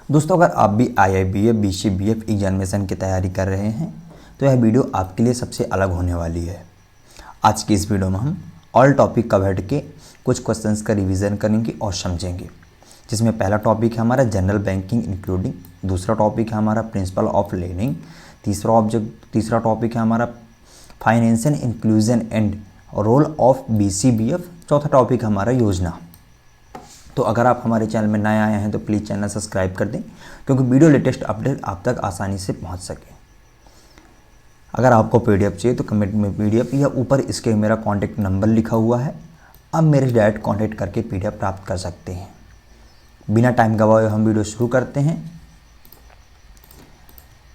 दोस्तों, अगर आप भी IIBF BCBF एग्जामिनेशन की तैयारी कर रहे हैं तो यह वीडियो आपके लिए सबसे अलग होने वाली है। आज की इस वीडियो में हम ऑल टॉपिक कवर के कुछ क्वेश्चंस का रिवीजन करेंगे और समझेंगे, जिसमें पहला टॉपिक है हमारा जनरल बैंकिंग इंक्लूडिंग, दूसरा टॉपिक है हमारा प्रिंसिपल ऑफ लेंडिंग, तीसरा टॉपिक है हमारा financial inclusion and role of BCBF, चौथा टॉपिक हमारा योजना। तो अगर आप हमारे चैनल में नए आए हैं तो प्लीज़ चैनल सब्सक्राइब कर दें, क्योंकि वीडियो लेटेस्ट अपडेट आप तक आसानी से पहुंच सके। अगर आपको PDF चाहिए तो कमेंट में PDF या ऊपर इसके मेरा कॉन्टैक्ट नंबर लिखा हुआ है, आप मेरे डायरेक्ट कॉन्टैक्ट करके PDF प्राप्त कर सकते हैं। बिना टाइम गवाए हम वीडियो शुरू करते हैं।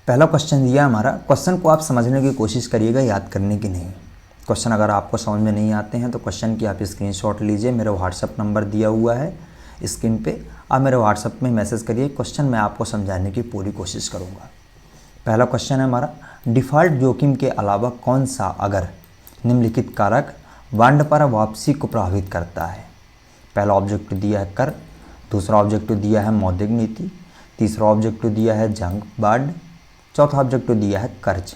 पहला क्वेश्चन दिया हमारा, क्वेश्चन को आप समझने की कोशिश करिएगा, याद करने की नहीं। क्वेश्चन अगर आपको समझ में नहीं आते हैं तो क्वेश्चन की आप स्क्रीनशॉट लीजिए, मेरा व्हाट्सअप नंबर दिया हुआ है स्क्रीन पे, आप मेरे व्हाट्सअप में मैसेज करिए, क्वेश्चन मैं आपको समझाने की पूरी कोशिश करूँगा। पहला क्वेश्चन है हमारा, डिफ़ॉल्ट जोखिम के अलावा कौन सा अगर निम्नलिखित कारक बॉन्ड पर वापसी को प्रभावित करता है। पहला ऑब्जेक्टिव दिया है कर, दूसरा ऑब्जेक्टिव दिया है मौद्रिक नीति, तीसरा ऑब्जेक्टिव दिया है जंग बॉन्ड, चौथा ऑब्जेक्टिव दिया है कर्ज।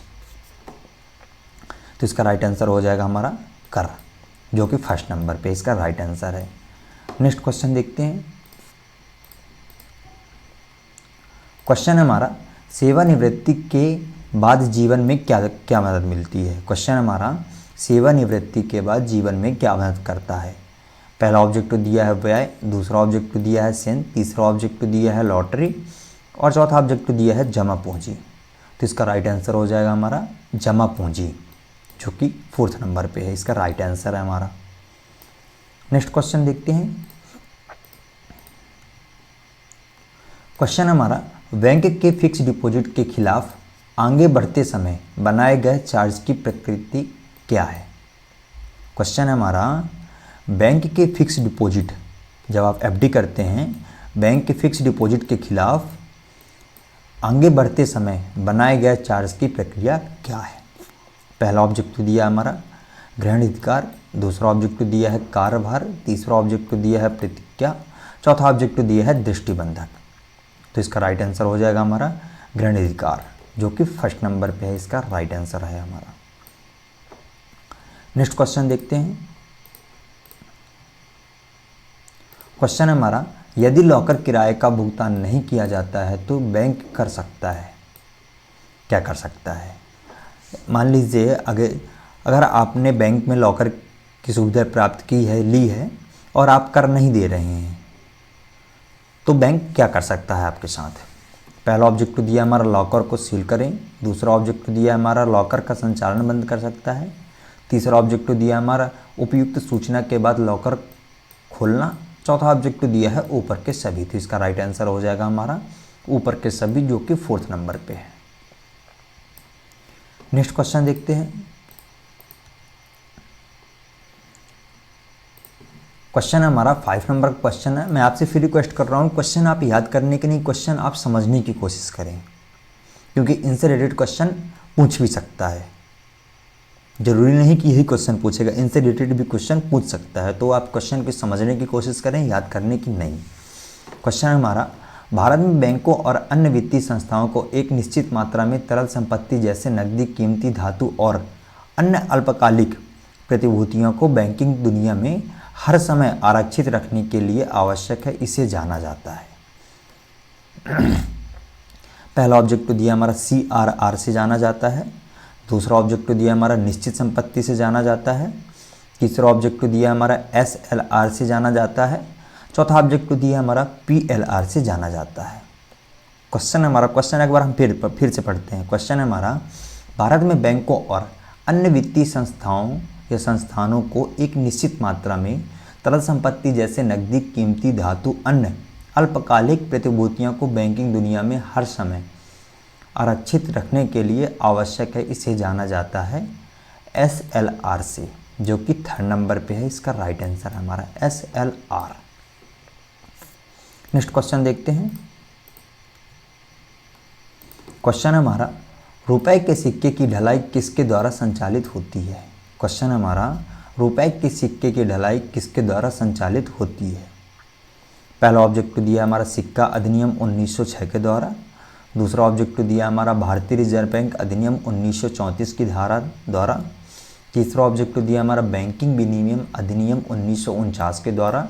तो इसका राइट आंसर हो जाएगा हमारा कर, जो कि फर्स्ट नंबर पे इसका राइट आंसर है। नेक्स्ट क्वेश्चन देखते हैं। क्वेश्चन है हमारा, सेवानिवृत्ति के बाद जीवन में क्या मदद मिलती है। क्वेश्चन हमारा, सेवानिवृत्ति के बाद जीवन में क्या मदद करता है। पहला ऑब्जेक्टिव दिया है व्यय, दूसरा ऑब्जेक्टिव दिया है सेन, तीसरा ऑब्जेक्टिव दिया है लॉटरी और चौथा ऑब्जेक्टिव दिया है जमा पूंजी। तो इसका राइट आंसर हो जाएगा हमारा जमा पूंजी, जो कि फोर्थ नंबर पे है, इसका राइट आंसर है हमारा। नेक्स्ट क्वेश्चन देखते हैं। क्वेश्चन हमारा, बैंक के फिक्स डिपॉजिट के खिलाफ आगे बढ़ते समय बनाए गए चार्ज की प्रकृति क्या है। क्वेश्चन हमारा, बैंक के फिक्स डिपॉजिट, जब आप FD करते हैं, बैंक के फिक्स डिपॉजिट के खिलाफ आगे बढ़ते समय बनाए गए चार्ज की प्रक्रिया क्या है। पहला ऑब्जेक्टिव दिया हमारा ग्रहण अधिकार, दूसरा ऑब्जेक्टिव दिया है कार्यभार, तीसरा ऑब्जेक्टिव दिया है प्रतिज्ञा, चौथा ऑब्जेक्टिव दिया है दृष्टिबंधक। तो इसका राइट आंसर हो जाएगा हमारा ग्रहण अधिकार, जो कि फर्स्ट नंबर पे है, इसका राइट आंसर है हमारा। नेक्स्ट क्वेश्चन देखते हैं। क्वेश्चन हमारा, यदि लॉकर किराए का भुगतान नहीं किया जाता है तो बैंक कर सकता है, क्या कर सकता है। मान लीजिए अगर आपने बैंक में लॉकर की सुविधा प्राप्त की है, ली है, और आप कर नहीं दे रहे हैं, तो बैंक क्या कर सकता है आपके साथ। पहला ऑब्जेक्टिव दिया हमारा लॉकर को सील करें, दूसरा ऑब्जेक्टिव दिया हमारा लॉकर का संचालन बंद कर सकता है, तीसरा ऑब्जेक्टिव दिया हमारा उपयुक्त सूचना के बाद लॉकर खोलना, चौथा ऑब्जेक्टिव दिया है ऊपर के सभी। तो इसका राइट आंसर हो जाएगा हमारा ऊपर के सभी, जो कि फोर्थ नंबर पे है। नेक्स्ट क्वेश्चन देखते हैं। क्वेश्चन हमारा 5 नंबर का क्वेश्चन है। मैं आपसे फिर रिक्वेस्ट कर रहा हूँ, क्वेश्चन आप याद करने के नहीं, क्वेश्चन आप समझने की कोशिश करें, क्योंकि इनसे रिलेटेड क्वेश्चन पूछ भी सकता है। जरूरी नहीं कि यही क्वेश्चन पूछेगा, इनसे रिलेटेड भी क्वेश्चन पूछ सकता है। तो आप क्वेश्चन को समझने की कोशिश करें, याद करने की नहीं। क्वेश्चन हमारा, भारत में बैंकों और अन्य वित्तीय संस्थाओं को एक निश्चित मात्रा में तरल संपत्ति जैसे नकदी, कीमती धातु और अन्य अल्पकालिक प्रतिभूतियों को बैंकिंग दुनिया में हर समय आरक्षित रखने के लिए आवश्यक है, इसे जाना जाता है। पहला ऑब्जेक्टिव दिया हमारा CRR से जाना जाता है, दूसरा ऑब्जेक्टिव दिया हमारा निश्चित संपत्ति से जाना जाता है, तीसरा ऑब्जेक्टिव दिया हमारा SLR से जाना जाता है, चौथा ऑब्जेक्टिव दिया हमारा PLR से जाना जाता है। क्वेश्चन एक बार हम फिर से पढ़ते हैं। क्वेश्चन हमारा, भारत में बैंकों और अन्य वित्तीय संस्थाओं या संस्थानों को एक निश्चित मात्रा में तरल संपत्ति जैसे नकदी, कीमती धातु, अन्य अल्पकालिक प्रतिभूतियों को बैंकिंग दुनिया में हर समय आरक्षित रखने के लिए आवश्यक है, इसे जाना जाता है SLR से, जो कि थर्ड नंबर पे है, इसका राइट आंसर है हमारा SLR। नेक्स्ट क्वेश्चन देखते हैं। क्वेश्चन हमारा, रुपए के सिक्के की ढलाई किसके द्वारा संचालित होती है। क्वेश्चन हमारा, रुपए के सिक्के की ढलाई किसके द्वारा संचालित होती है। पहला ऑब्जेक्टिव दिया है हमारा सिक्का अधिनियम 1906 के द्वारा। दूसरा ऑब्जेक्टिव दिया है हमारा भारतीय रिजर्व बैंक अधिनियम 1934 की धारा द्वारा। तीसरा ऑब्जेक्टिव दिया है हमारा बैंकिंग विनियम अधिनियम 1949 के द्वारा।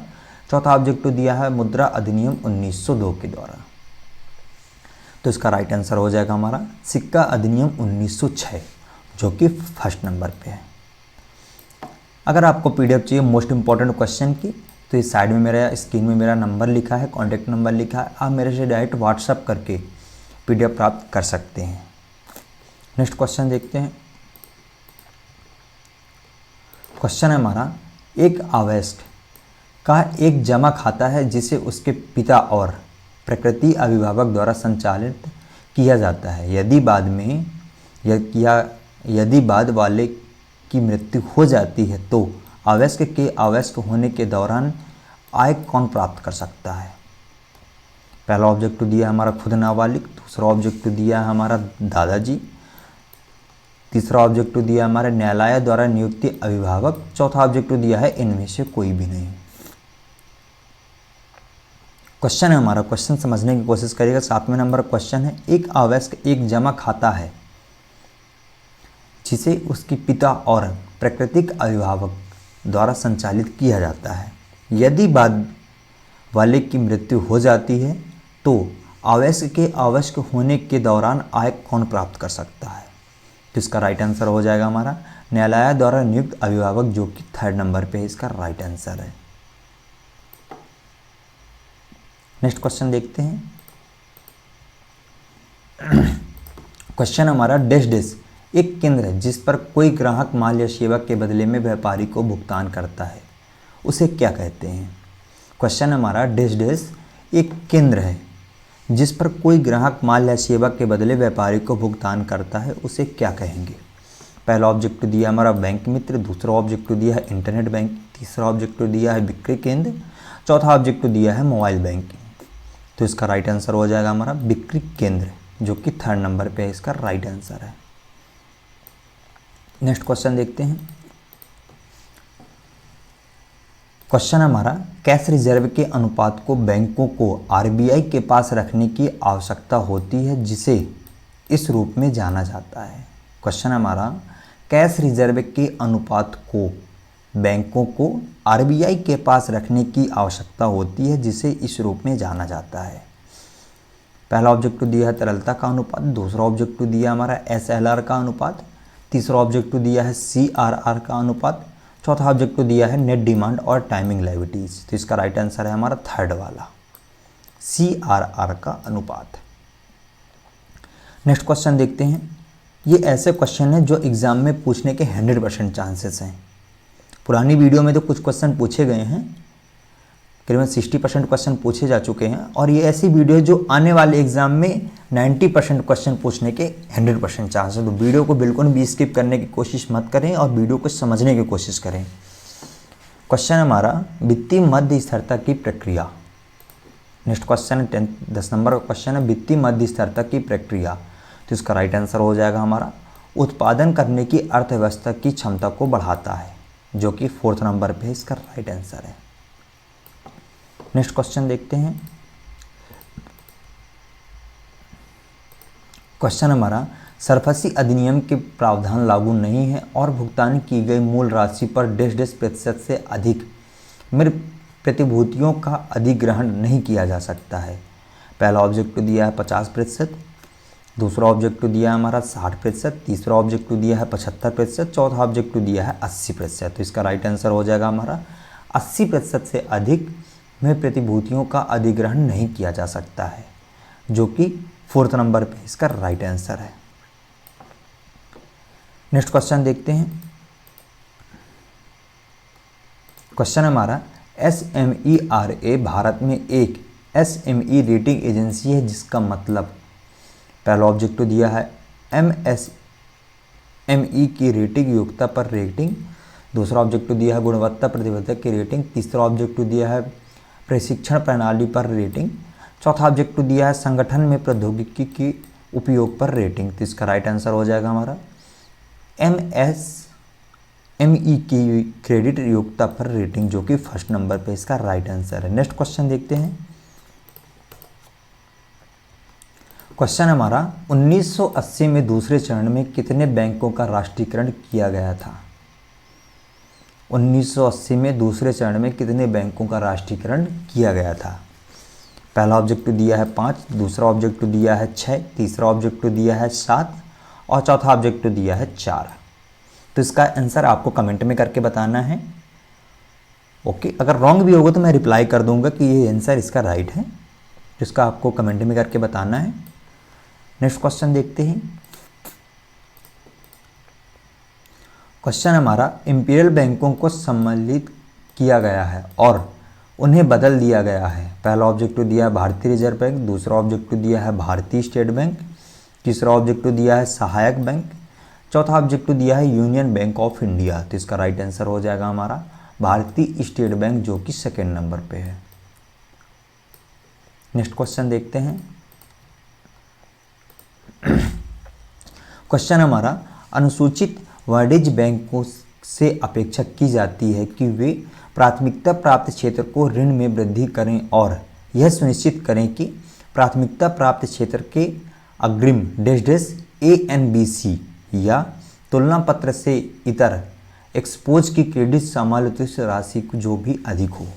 चौथा ऑब्जेक्टिव दिया है मुद्रा अधिनियम 1902 के द्वारा। तो इसका राइट आंसर हो जाएगा हमारा सिक्का अधिनियम 1906, जो कि फर्स्ट नंबर पे है। अगर आपको पीडीएफ चाहिए मोस्ट इंपॉर्टेंट क्वेश्चन की, तो इस साइड में मेरा स्क्रीन में मेरा नंबर लिखा है, कॉन्टैक्ट नंबर लिखा है, आप मेरे से डायरेक्ट व्हाट्सअप करके पीडीएफ प्राप्त कर सकते हैं। नेक्स्ट क्वेश्चन देखते हैं। क्वेश्चन है हमारा, एक अवयस्क का एक जमा खाता है जिसे उसके पिता और प्रकृति अभिभावक द्वारा संचालित किया जाता है। यदि बाद वाले की मृत्यु हो जाती है तो अवयस्क के अवयस्क होने के दौरान आय कौन प्राप्त कर सकता है? पहला ऑब्जेक्टिव दिया है हमारा खुद नाबालिग। दूसरा ऑब्जेक्टिव दिया है हमारा दादाजी। तीसरा ऑब्जेक्टिव दिया है हमारे न्यायालय द्वारा नियुक्त अभिभावक। चौथा ऑब्जेक्टिव दिया है इनमें से कोई भी नहीं। क्वेश्चन है हमारा, क्वेश्चन समझने की कोशिश करिएगा। 7वें नंबर क्वेश्चन है, एक अवयस्क एक जमा खाता है जिसे उसके पिता और प्राकृतिक अभिभावक द्वारा संचालित किया जाता है। यदि बाद वाले की मृत्यु हो जाती है तो अवयस्क के अवयस्क होने के दौरान आय कौन प्राप्त कर सकता है? तो इसका राइट आंसर हो जाएगा हमारा न्यायालय द्वारा नियुक्त अभिभावक, जो कि थर्ड नंबर पे इसका राइट आंसर है। नेक्स्ट क्वेश्चन देखते हैं। क्वेश्चन हमारा, डैश डैश एक केंद्र है जिस पर कोई ग्राहक माल या सेवा के बदले में व्यापारी को भुगतान करता है, उसे क्या कहते हैं? क्वेश्चन हमारा, डैश डैश एक केंद्र है जिस पर कोई ग्राहक माल या सेवा के बदले व्यापारी को भुगतान करता है, उसे क्या कहेंगे? पहला ऑब्जेक्टिव दिया हमारा बैंक मित्र। दूसरा ऑब्जेक्टिव दिया है इंटरनेट बैंक। तीसरा ऑब्जेक्टिव दिया है बिक्री केंद्र। चौथा ऑब्जेक्टिव दिया है मोबाइल बैंकिंग। तो इसका राइट आंसर हो जाएगा हमारा बिक्री केंद्र, जो कि थर्ड नंबर पे इसका राइट आंसर है। नेक्स्ट क्वेश्चन देखते हैं। क्वेश्चन हमारा, कैश रिजर्व के अनुपात को बैंकों को आरबीआई के पास रखने की आवश्यकता होती है, जिसे इस रूप में जाना जाता है। क्वेश्चन हमारा, कैश रिजर्व के अनुपात को बैंकों को आरबीआई के पास रखने की आवश्यकता होती है, जिसे इस रूप में जाना जाता है। पहला ऑब्जेक्टिव दिया है तरलता का अनुपात। दूसरा ऑब्जेक्टिव दिया हमारा एसएलआर का अनुपात। तीसरा ऑब्जेक्टिव दिया है सीआरआर का अनुपात। चौथा ऑब्जेक्टिव दिया है नेट डिमांड और टाइमिंग लायबिलिटीज। तो इसका राइट आंसर है हमारा थर्ड वाला सीआरआर का अनुपात। नेक्स्ट क्वेश्चन देखते हैं। ये ऐसे क्वेश्चन हैं जो एग्जाम में पूछने के 100% चांसेस हैं। पुरानी वीडियो में तो कुछ क्वेश्चन पूछे गए हैं, करीबन 60% क्वेश्चन पूछे जा चुके हैं, और ये ऐसी वीडियो है जो आने वाले एग्जाम में 90% क्वेश्चन पूछने के 100% चांस है। तो वीडियो को बिल्कुल भी स्किप करने की कोशिश मत करें और वीडियो को समझने की कोशिश करें। क्वेश्चन हमारा, वित्तीय मध्य स्थिरता की प्रक्रिया। नेक्स्ट क्वेश्चन है 10 नंबर का क्वेश्चन है, वित्तीय मध्य स्थिरता की प्रक्रिया। तो इसका राइट आंसर हो जाएगा हमारा उत्पादन करने की अर्थव्यवस्था की क्षमता को बढ़ाता है, जो कि 4th नंबर पे इसका राइट आंसर है। नेक्स्ट क्वेश्चन देखते हैं। क्वेश्चन हमारा, सरफसी अधिनियम के प्रावधान लागू नहीं है और भुगतान की गई मूल राशि पर डैश डैश प्रतिशत से अधिक मृत प्रतिभूतियों का अधिग्रहण नहीं किया जा सकता है। पहला ऑब्जेक्टिव दिया है 50%। दूसरा ऑब्जेक्टिव दिया है हमारा 60%। तीसरा ऑब्जेक्टिव दिया है 75%। चौथा ऑब्जेक्टिव दिया है 80%। तो इसका राइट आंसर हो जाएगा हमारा 80% से अधिक में प्रतिभूतियों का अधिग्रहण नहीं किया जा सकता है, जो कि 4th नंबर पे इसका राइट आंसर है। नेक्स्ट क्वेश्चन देखते हैं। क्वेश्चन हमारा, SMERA भारत में एक SME रेटिंग एजेंसी है जिसका मतलब। पहला ऑब्जेक्टिव दिया है MSME की रेटिंग योग्यता पर रेटिंग। दूसरा ऑब्जेक्टिव दिया है गुणवत्ता प्रतिबद्धता की रेटिंग। तीसरा ऑब्जेक्टिव दिया है प्रशिक्षण प्रणाली पर रेटिंग। चौथा ऑब्जेक्टिव दिया है संगठन में प्रौद्योगिकी के उपयोग पर रेटिंग। तो इसका राइट आंसर हो जाएगा हमारा MEE की क्रेडिट योग्यता पर रेटिंग, जो कि फर्स्ट नंबर पे इसका राइट आंसर है। नेक्स्ट क्वेश्चन देखते हैं। क्वेश्चन हमारा 1980 में दूसरे चरण में कितने बैंकों का राष्ट्रीयकरण किया गया था? 1980 में दूसरे चरण में कितने बैंकों का राष्ट्रीयकरण किया गया था? पहला ऑब्जेक्टिव दिया है 5, दूसरा ऑब्जेक्टिव दिया है 6, तीसरा ऑब्जेक्टिव दिया है 7 और चौथा ऑब्जेक्टिव दिया है 4। तो इसका आंसर आपको कमेंट में करके बताना है। ओके, अगर रॉन्ग भी होगा तो मैं रिप्लाई कर दूंगा कि ये आंसर इसका राइट है, जिसका आपको कमेंट में करके बताना है। नेक्स्ट क्वेश्चन देखते हैं। क्वेश्चन हमारा इंपीरियल बैंकों को सम्मिलित किया गया है और उन्हें बदल दिया गया है। पहला ऑब्जेक्टिव दिया है भारतीय रिजर्व बैंक, दूसरा ऑब्जेक्टिव दिया है भारतीय स्टेट बैंक, तीसरा ऑब्जेक्टिव दिया है सहायक बैंक, चौथा ऑब्जेक्टिव दिया है यूनियन बैंक ऑफ इंडिया। तो इसका राइट आंसर हो जाएगा हमारा भारतीय स्टेट बैंक, जो कि सेकेंड नंबर पे है। नेक्स्ट क्वेश्चन देखते हैं। क्वेश्चन हमारा अनुसूचित वाणिज्य बैंकों से अपेक्षा की जाती है कि वे प्राथमिकता प्राप्त क्षेत्र को ऋण में वृद्धि करें और यह सुनिश्चित करें कि प्राथमिकता प्राप्त क्षेत्र के अग्रिम ANBC या तुलना पत्र से इतर एक्सपोज की क्रेडिट समायोजित राशि जो भी अधिक हो।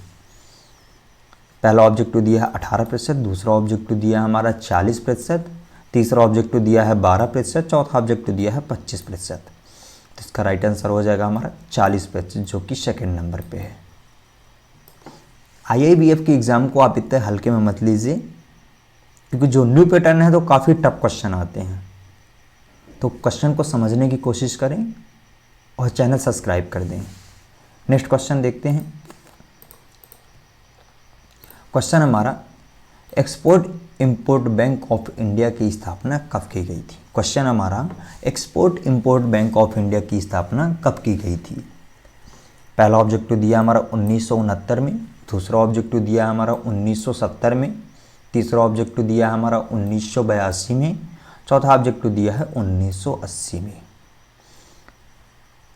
पहला ऑब्जेक्टिव दिया है 18%, दूसरा ऑब्जेक्टिव दिया है हमारा 40%, तीसरा ऑब्जेक्टिव दिया है 12%, चौथा ऑब्जेक्टिव दिया है 25%। तो इसका राइट आंसर हो जाएगा हमारा 40%, जो कि सेकेंड नंबर पे है। IIBF के एग्ज़ाम को आप इतने हल्के में मत लीजिए, क्योंकि जो न्यू पैटर्न है तो काफ़ी टफ क्वेश्चन आते हैं। तो क्वेश्चन को समझने की कोशिश करें और चैनल सब्सक्राइब कर दें। नेक्स्ट क्वेश्चन देखते हैं। क्वेश्चन हमारा export import bank of India की स्थापना कब की गई थी? क्वेश्चन हमारा export import bank of India की स्थापना कब की गई थी? पहला ऑब्जेक्टिव दिया हमारा 1969 में, दूसरा ऑब्जेक्टिव दिया हमारा 1970 में, तीसरा ऑब्जेक्टिव दिया हमारा 1982 में, चौथा ऑब्जेक्टिव दिया है 1980 में।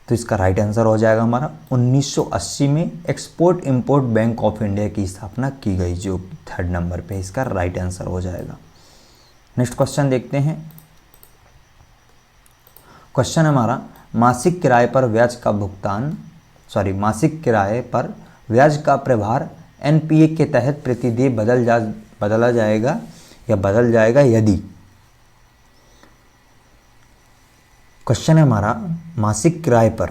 तो इसका राइट आंसर हो जाएगा हमारा 1980 में export import bank of India की स्थापना की गई, जो थर्ड नंबर पे इसका राइट आंसर हो जाएगा। नेक्स्ट क्वेश्चन देखते हैं। क्वेश्चन हमारा मासिक किराए पर व्याज का प्रभार NPA के तहत प्रतिदेय बदल जाएगा यदि। क्वेश्चन हमारा मासिक किराए पर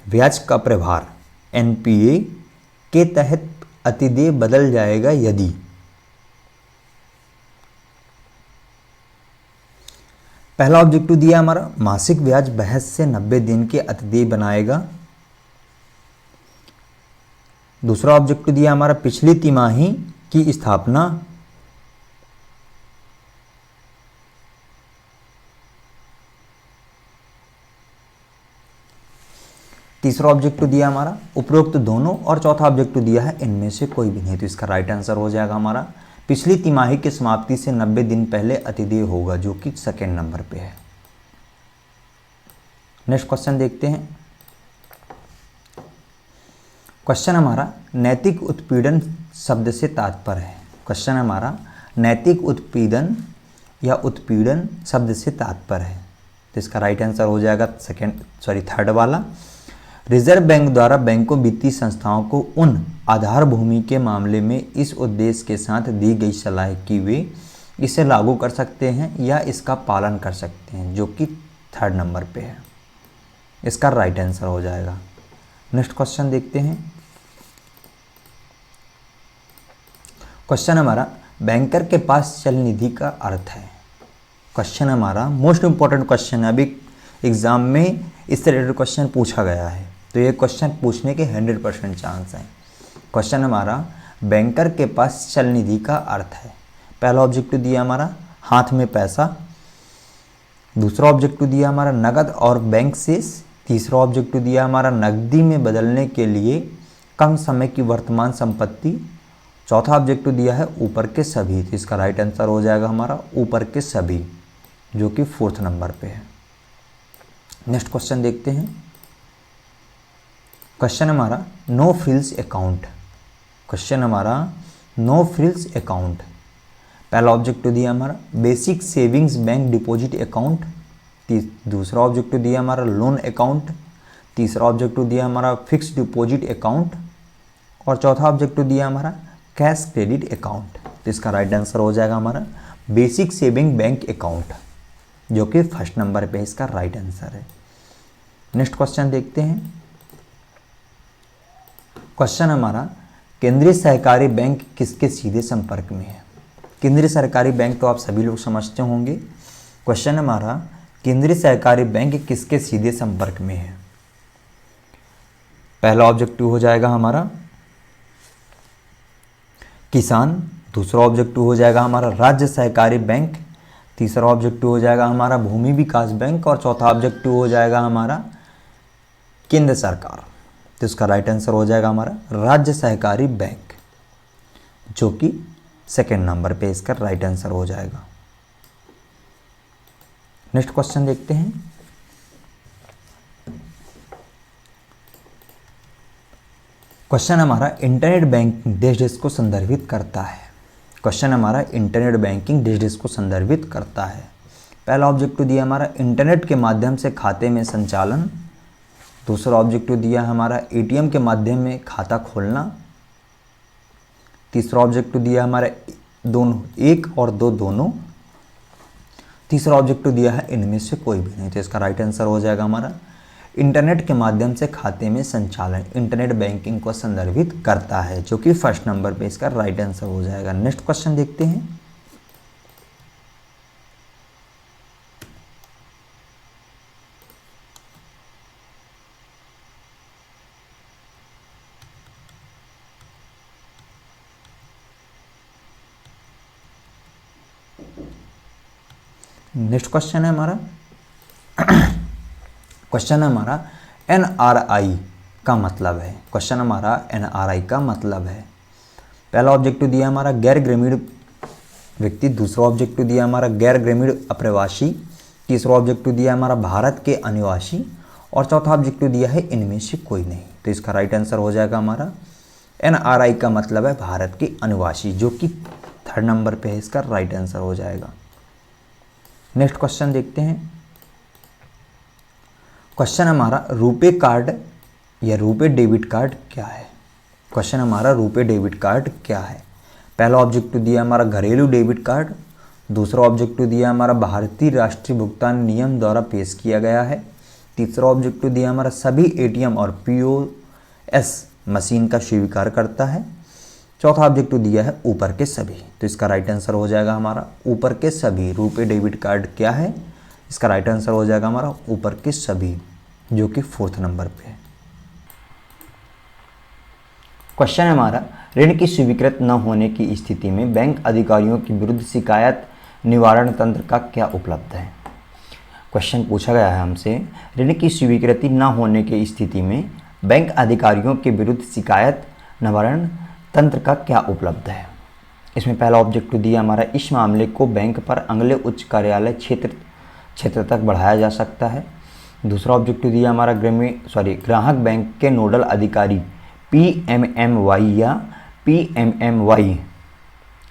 ब्याज का प्रभार NPA के तहत अतिदेय बदल जाएगा यदि। पहला ऑब्जेक्टिव दिया हमारा मासिक ब्याज बहस से 90 दिन के अतिदेय बनाएगा। दूसरा ऑब्जेक्टिव दिया हमारा पिछली तिमाही की स्थापना। तीसरा ऑब्जेक्टिव दिया हमारा उपरोक्त दोनों और चौथा ऑब्जेक्टिव दिया है इनमें से कोई भी नहीं। तो इसका राइट आंसर हो जाएगा हमारा पिछली तिमाही की समाप्ति से 90 दिन पहले अतिदेय होगा, जो कि सेकेंड नंबर पे है। नेक्स्ट क्वेश्चन देखते हैं। क्वेश्चन हमारा नैतिक उत्पीड़न शब्द से तात्पर्य है। क्वेश्चन हमारा नैतिक उत्पीड़न या उत्पीड़न शब्द से तात्पर्य है। तो इसका राइट आंसर हो जाएगा थर्ड वाला। रिजर्व बैंक द्वारा बैंकों वित्तीय संस्थाओं को उन आधार भूमि के मामले में इस उद्देश्य के साथ दी गई सलाह कि वे इसे लागू कर सकते हैं या इसका पालन कर सकते हैं, जो कि थर्ड नंबर पे है। इसका राइट आंसर हो जाएगा। नेक्स्ट क्वेश्चन देखते हैं। क्वेश्चन हमारा बैंकर के पास चल निधि का अर्थ है। क्वेश्चन हमारा मोस्ट इंपॉर्टेंट क्वेश्चन है। अभी एग्जाम में इस रिलेटेड क्वेश्चन पूछा गया है, तो ये क्वेश्चन पूछने के 100% चांस हैं। क्वेश्चन हमारा बैंकर के पास चल निधि का अर्थ है। पहला ऑब्जेक्टिव दिया हमारा हाथ में पैसा, दूसरा ऑब्जेक्टिव दिया हमारा नगद और बैंक शेष, तीसरा ऑब्जेक्टिव दिया हमारा नकदी में बदलने के लिए कम समय की वर्तमान संपत्ति, चौथा ऑब्जेक्टिव दिया है ऊपर के सभी। तो इसका राइट आंसर हो जाएगा हमारा ऊपर के सभी, जो कि फोर्थ नंबर पे है। नेक्स्ट क्वेश्चन देखते हैं। क्वेश्चन हमारा नो फ्रिल्स अकाउंट। क्वेश्चन हमारा नो फ्रिल्स अकाउंट। पहला ऑब्जेक्टिव दिया हमारा basic savings bank deposit account. दूसरा ऑब्जेक्टिव दिया हमारा लोन अकाउंट। तीसरा ऑब्जेक्टिव दिया हमारा फिक्स्ड डिपॉजिट अकाउंट। और चौथा ऑब्जेक्टिव दिया हमारा कैश क्रेडिट अकाउंट। तो इसका राइट आंसर हो जाएगा हमारा बेसिक सेविंग बैंक अकाउंट, जो कि फर्स्ट नंबर पे इसका राइट आंसर है। नेक्स्ट क्वेश्चन देखते हैं। क्वेश्चन हमारा केंद्रीय सहकारी बैंक किसके सीधे संपर्क में है। केंद्रीय सरकारी बैंक तो आप सभी लोग समझते होंगे। क्वेश्चन हमारा केंद्रीय सहकारी बैंक किसके सीधे संपर्क में है। पहला ऑब्जेक्टिव हो जाएगा हमारा किसान। दूसरा ऑब्जेक्टिव हो जाएगा हमारा राज्य सहकारी बैंक। तीसरा ऑब्जेक्टिव हो जाएगा हमारा भूमि विकास बैंक। और चौथा ऑब्जेक्टिव हो जाएगा हमारा केंद्र सरकार। तो इसका राइट आंसर हो जाएगा हमारा राज्य सहकारी बैंक, जो कि सेकेंड नंबर पे इसका राइट आंसर हो जाएगा। नेक्स्ट क्वेश्चन देखते हैं। क्वेश्चन हमारा इंटरनेट बैंकिंग देश देश को संदर्भित करता है। क्वेश्चन हमारा इंटरनेट बैंकिंग देश देश को संदर्भित करता है। पहला ऑब्जेक्टिव दिया हमारा इंटरनेट के माध्यम से खाते में संचालन। दूसरा ऑब्जेक्टिव दिया हमारा एटीएम के माध्यम में खाता खोलना। तीसरा ऑब्जेक्टिव दिया हमारा दोनों, एक और दो दोनों। तीसरा ऑब्जेक्टिव दिया है इनमें से कोई भी नहीं। तो इसका राइट आंसर हो जाएगा हमारा इंटरनेट के माध्यम से खाते में संचालन इंटरनेट बैंकिंग को संदर्भित करता है, जो कि फर्स्ट नंबर पे इसका राइट आंसर हो जाएगा। नेक्स्ट क्वेश्चन देखते हैं। नेक्स्ट क्वेश्चन है हमारा क्वेश्चन हमारा एनआरआई का मतलब है। क्वेश्चन हमारा एनआरआई का मतलब है। पहला ऑब्जेक्टिव दिया हमारा गैर ग्रामीण व्यक्ति। दूसरा ऑब्जेक्टिव दिया हमारा गैर ग्रामीण अप्रवासी। तीसरा ऑब्जेक्टिव दिया हमारा भारत के अनिवासी। और चौथा ऑब्जेक्टिव दिया है इनमें से कोई नहीं। तो इसका राइट आंसर हो जाएगा हमारा एनआरआई का मतलब है भारत के अनिवासी, जो कि थर्ड नंबर पे है इसका राइट आंसर हो जाएगा। नेक्स्ट क्वेश्चन देखते हैं। क्वेश्चन हमारा रुपे कार्ड या रुपे डेबिट कार्ड क्या है। क्वेश्चन हमारा रुपे डेबिट कार्ड क्या है। पहला ऑब्जेक्टिव दिया हमारा घरेलू डेबिट कार्ड। दूसरा ऑब्जेक्टिव दिया हमारा भारतीय राष्ट्रीय भुगतान नियम द्वारा पेश किया गया है। तीसरा ऑब्जेक्टिव दिया हमारा सभी एटीएम और पीओएस मशीन का स्वीकार करता है। चौथा ऑब्जेक्टिव दिया है ऊपर के सभी। तो इसका राइट आंसर हो जाएगा हमारा ऊपर के सभी। रुपे डेबिट कार्ड क्या है, इसका राइट आंसर हो जाएगा हमारा ऊपर के सभी, जो कि फोर्थ नंबर पे है। क्वेश्चन हमारा ऋण की स्वीकृत न होने की स्थिति में बैंक अधिकारियों के विरुद्ध शिकायत निवारण तंत्र का क्या उपलब्ध है। क्वेश्चन पूछा गया है हमसे ऋण की स्वीकृति न होने की स्थिति में बैंक अधिकारियों के विरुद्ध शिकायत निवारण तंत्र का क्या उपलब्ध है। इसमें पहला ऑब्जेक्टिव दिया हमारा इस मामले को बैंक पर अगले उच्च कार्यालय क्षेत्र तक बढ़ाया जा सकता है। दूसरा ऑब्जेक्टिव दिया हमारा ग्राहक बैंक के नोडल अधिकारी पीएमएमवाई या पीएमएमवाई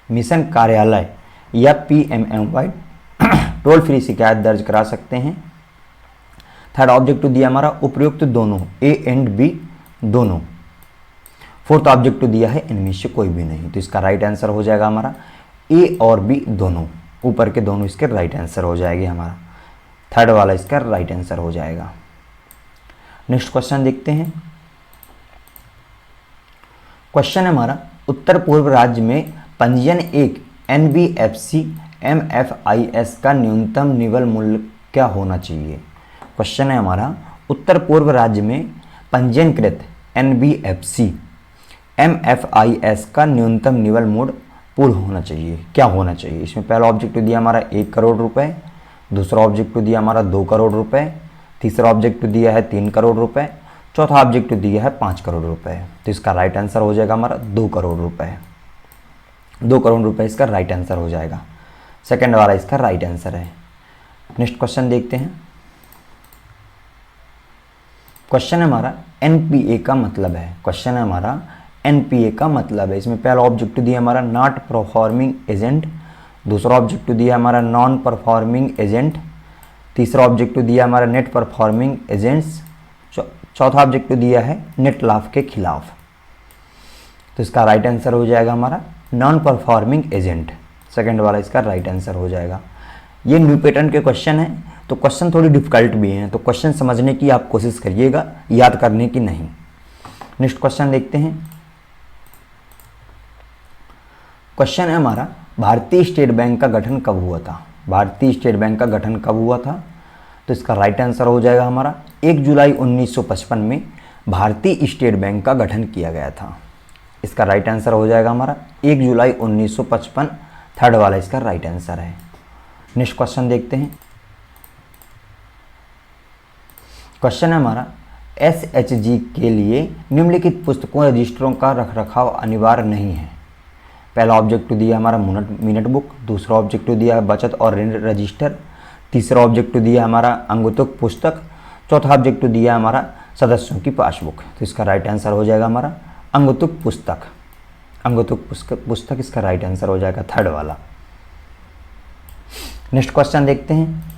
मिशन कार्यालय या पीएमएमवाई टोल फ्री शिकायत दर्ज करा सकते हैं। थर्ड ऑब्जेक्टिव दिया हमारा उपयुक्त दोनों, ए एंड बी दोनों। फोर्थ ऑब्जेक्टिव दिया है इनमें से कोई भी नहीं। तो इसका राइट आंसर हो जाएगा हमारा ए और बी दोनों, ऊपर के दोनों इसके राइट आंसर हो जाएगी हमारा। थर्ड वाला इसका राइट आंसर हो जाएगा। नेक्स्ट क्वेश्चन देखते हैं। क्वेश्चन हमारा उत्तर पूर्व राज्य में पंजीयन एक एनबीएफसी एमएफआईएस का न्यूनतम निवल मूल्य क्या होना चाहिए। क्वेश्चन है हमारा उत्तर पूर्व राज्य में पंजीयनकृत एनबीएफसी एमएफआईएस का न्यूनतम निवल मूल्य पूर्ण होना चाहिए, क्या होना चाहिए। इसमें पहला ऑब्जेक्टिव दिया हमारा 1 करोड़ रुपए। दूसरा ऑब्जेक्टिव दिया हमारा 2 करोड़ रुपए। तीसरा ऑब्जेक्टिव दिया है 3 करोड़ रुपए। चौथा ऑब्जेक्टिव दिया है 5 करोड़ रुपए। तो इसका राइट आंसर हो जाएगा हमारा 2 करोड़ रुपए। 2 करोड़ रुपए इसका राइट आंसर हो जाएगा। सेकंड वाला इसका राइट आंसर है। नेक्स्ट क्वेश्चन देखते हैं। क्वेश्चन है हमारा एनपीए का मतलब है, क्वेश्चन है हमारा एनपीए का मतलब है। इसमें पहला ऑब्जेक्टिव दिया हमारा नॉट परफॉर्मिंग एजेंट, दूसरा ऑब्जेक्टिव दिया हमारा नॉन परफॉर्मिंग एजेंट, तीसरा ऑब्जेक्टिव दिया हमारा नेट परफॉर्मिंग एजेंट्स, चौथा ऑब्जेक्टिव दिया है नेट लाभ के खिलाफ। तो इसका राइट आंसर हो जाएगा हमारा नॉन परफॉर्मिंग एजेंट, सेकंड वाला इसका राइट आंसर हो जाएगा। ये न्यू पैटर्न के क्वेश्चन है, तो क्वेश्चन थोड़ी डिफिकल्ट भी हैं, तो क्वेश्चन समझने की आप कोशिश करिएगा, याद करने की नहीं। नेक्स्ट क्वेश्चन देखते हैं। क्वेश्चन है हमारा भारतीय स्टेट बैंक का गठन कब हुआ था? भारतीय स्टेट बैंक का गठन कब हुआ था? तो इसका राइट आंसर हो जाएगा हमारा 1 जुलाई 1955 में भारतीय स्टेट बैंक का गठन किया गया था। इसका राइट आंसर हो जाएगा हमारा 1 जुलाई 1955, थर्ड वाला इसका राइट आंसर है। नेक्स्ट क्वेश्चन देखते हैं। क्वेश्चन है हमारा एसएचजी के लिए निम्नलिखित पुस्तकों रजिस्टरों का रखरखाव अनिवार्य नहीं है। पहला ऑब्जेक्टिव दिया हमारा मिनट बुक, दूसरा ऑब्जेक्टिव दिया है बचत और ऋण रजिस्टर, तीसरा ऑब्जेक्टिव दिया हमारा अंगुतुक पुस्तक, चौथा ऑब्जेक्टिव दिया हमारा सदस्यों की पासबुक। तो इसका राइट आंसर हो जाएगा हमारा अंगुतुक पुस्तक, अंगुतुक पुस्तक इसका राइट आंसर हो जाएगा, थर्ड वाला। नेक्स्ट क्वेश्चन देखते हैं।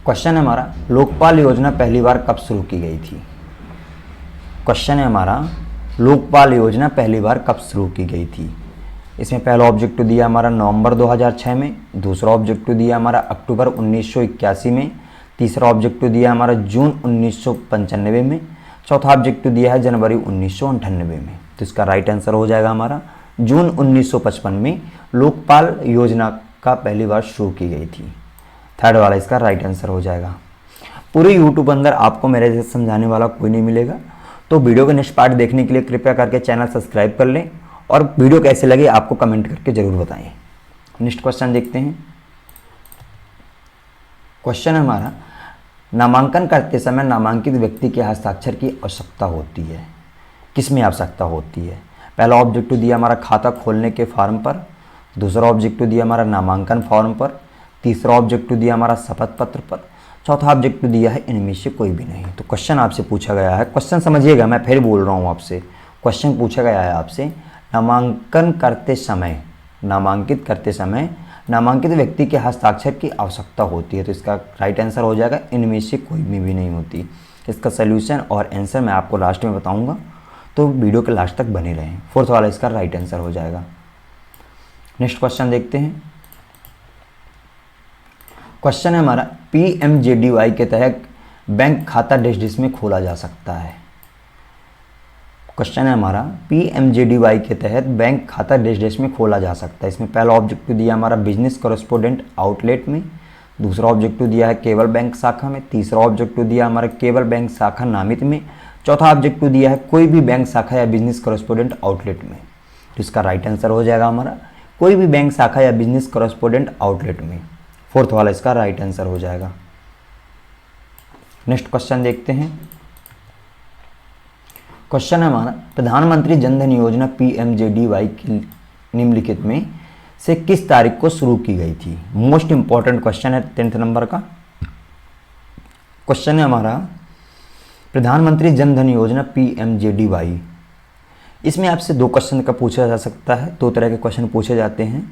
क्वेश्चन है हमारा लोकपाल योजना पहली बार कब शुरू की गई थी? क्वेश्चन है हमारा लोकपाल योजना पहली बार कब शुरू की गई थी? इसमें पहला ऑब्जेक्टिव दिया हमारा नवंबर 2006 में, दूसरा ऑब्जेक्टिव दिया हमारा अक्टूबर 1981 में, तीसरा ऑब्जेक्टिव दिया हमारा जून 1995 में, चौथा ऑब्जेक्टिव दिया है जनवरी 1998 में। तो इसका राइट आंसर हो जाएगा हमारा जून 1955 में लोकपाल योजना का पहली बार शुरू की गई थी, थर्ड वाला इसका राइट आंसर हो जाएगा। पूरे यूट्यूब अंदर आपको मेरे जैसे समझाने वाला कोई नहीं मिलेगा, तो वीडियो के नेक्स्ट पार्ट देखने के लिए कृपया करके चैनल सब्सक्राइब कर लें और वीडियो कैसे लगे आपको कमेंट करके ज़रूर बताएं। नेक्स्ट क्वेश्चन देखते हैं। क्वेश्चन है हमारा नामांकन करते समय नामांकित व्यक्ति के हस्ताक्षर की आवश्यकता होती है, किसमें आवश्यकता होती है? पहला ऑब्जेक्टिव दिया हमारा खाता खोलने के फॉर्म पर, दूसरा ऑब्जेक्टिव दिया हमारा नामांकन फॉर्म पर, तीसरा ऑब्जेक्टिव दिया हमारा शपथ पत्र पर, चौथा ऑब्जेक्टिव दिया है इनमें से कोई भी नहीं। तो क्वेश्चन आपसे पूछा गया है, क्वेश्चन समझिएगा, मैं फिर बोल रहा हूँ आपसे, क्वेश्चन पूछा गया है आपसे नामांकन करते समय, नामांकित करते समय नामांकित व्यक्ति के हस्ताक्षर की आवश्यकता होती है। तो इसका राइट आंसर हो जाएगा इनमें से कोई भी नहीं होती। इसका सल्यूशन और आंसर मैं आपको लास्ट में बताऊंगा, तो वीडियो के लास्ट तक बने रहें। फोर्थ वाला इसका राइट आंसर हो जाएगा। नेक्स्ट क्वेश्चन देखते हैं। क्वेश्चन है हमारा पीएमजेडीवाई के तहत बैंक खाता देश देश में खोला जा सकता है। क्वेश्चन है हमारा पीएमजेडीवाई के तहत बैंक खाता देश देश में खोला जा सकता है। इसमें पहला ऑब्जेक्टिव दिया हमारा बिजनेस कॉरेस्पोंडेंट आउटलेट में, दूसरा ऑब्जेक्टिव दिया है केवल बैंक शाखा में, तीसरा ऑब्जेक्टिव दिया हमारा केवल बैंक शाखा नामित में, चौथा ऑब्जेक्टिव दिया है कोई भी बैंक शाखा या बिजनेस कॉरेस्पोंडेंट आउटलेट में। तो इसका राइट आंसर हो जाएगा हमारा कोई भी बैंक शाखा या बिजनेस कॉरेस्पोंडेंट आउटलेट में, फोर्थ वाला इसका राइट आंसर हो जाएगा। नेक्स्ट क्वेश्चन देखते हैं। क्वेश्चन है हमारा प्रधानमंत्री जन धन योजना पीएमजेडीवाई की निम्नलिखित में से किस तारीख को शुरू की गई थी? मोस्ट इंपॉर्टेंट क्वेश्चन है 10th नंबर का। क्वेश्चन है हमारा प्रधानमंत्री जन धन योजना पीएमजेडीवाई, इसमें आपसे दो क्वेश्चन का पूछा जा सकता है, दो तरह के क्वेश्चन पूछे जाते हैं।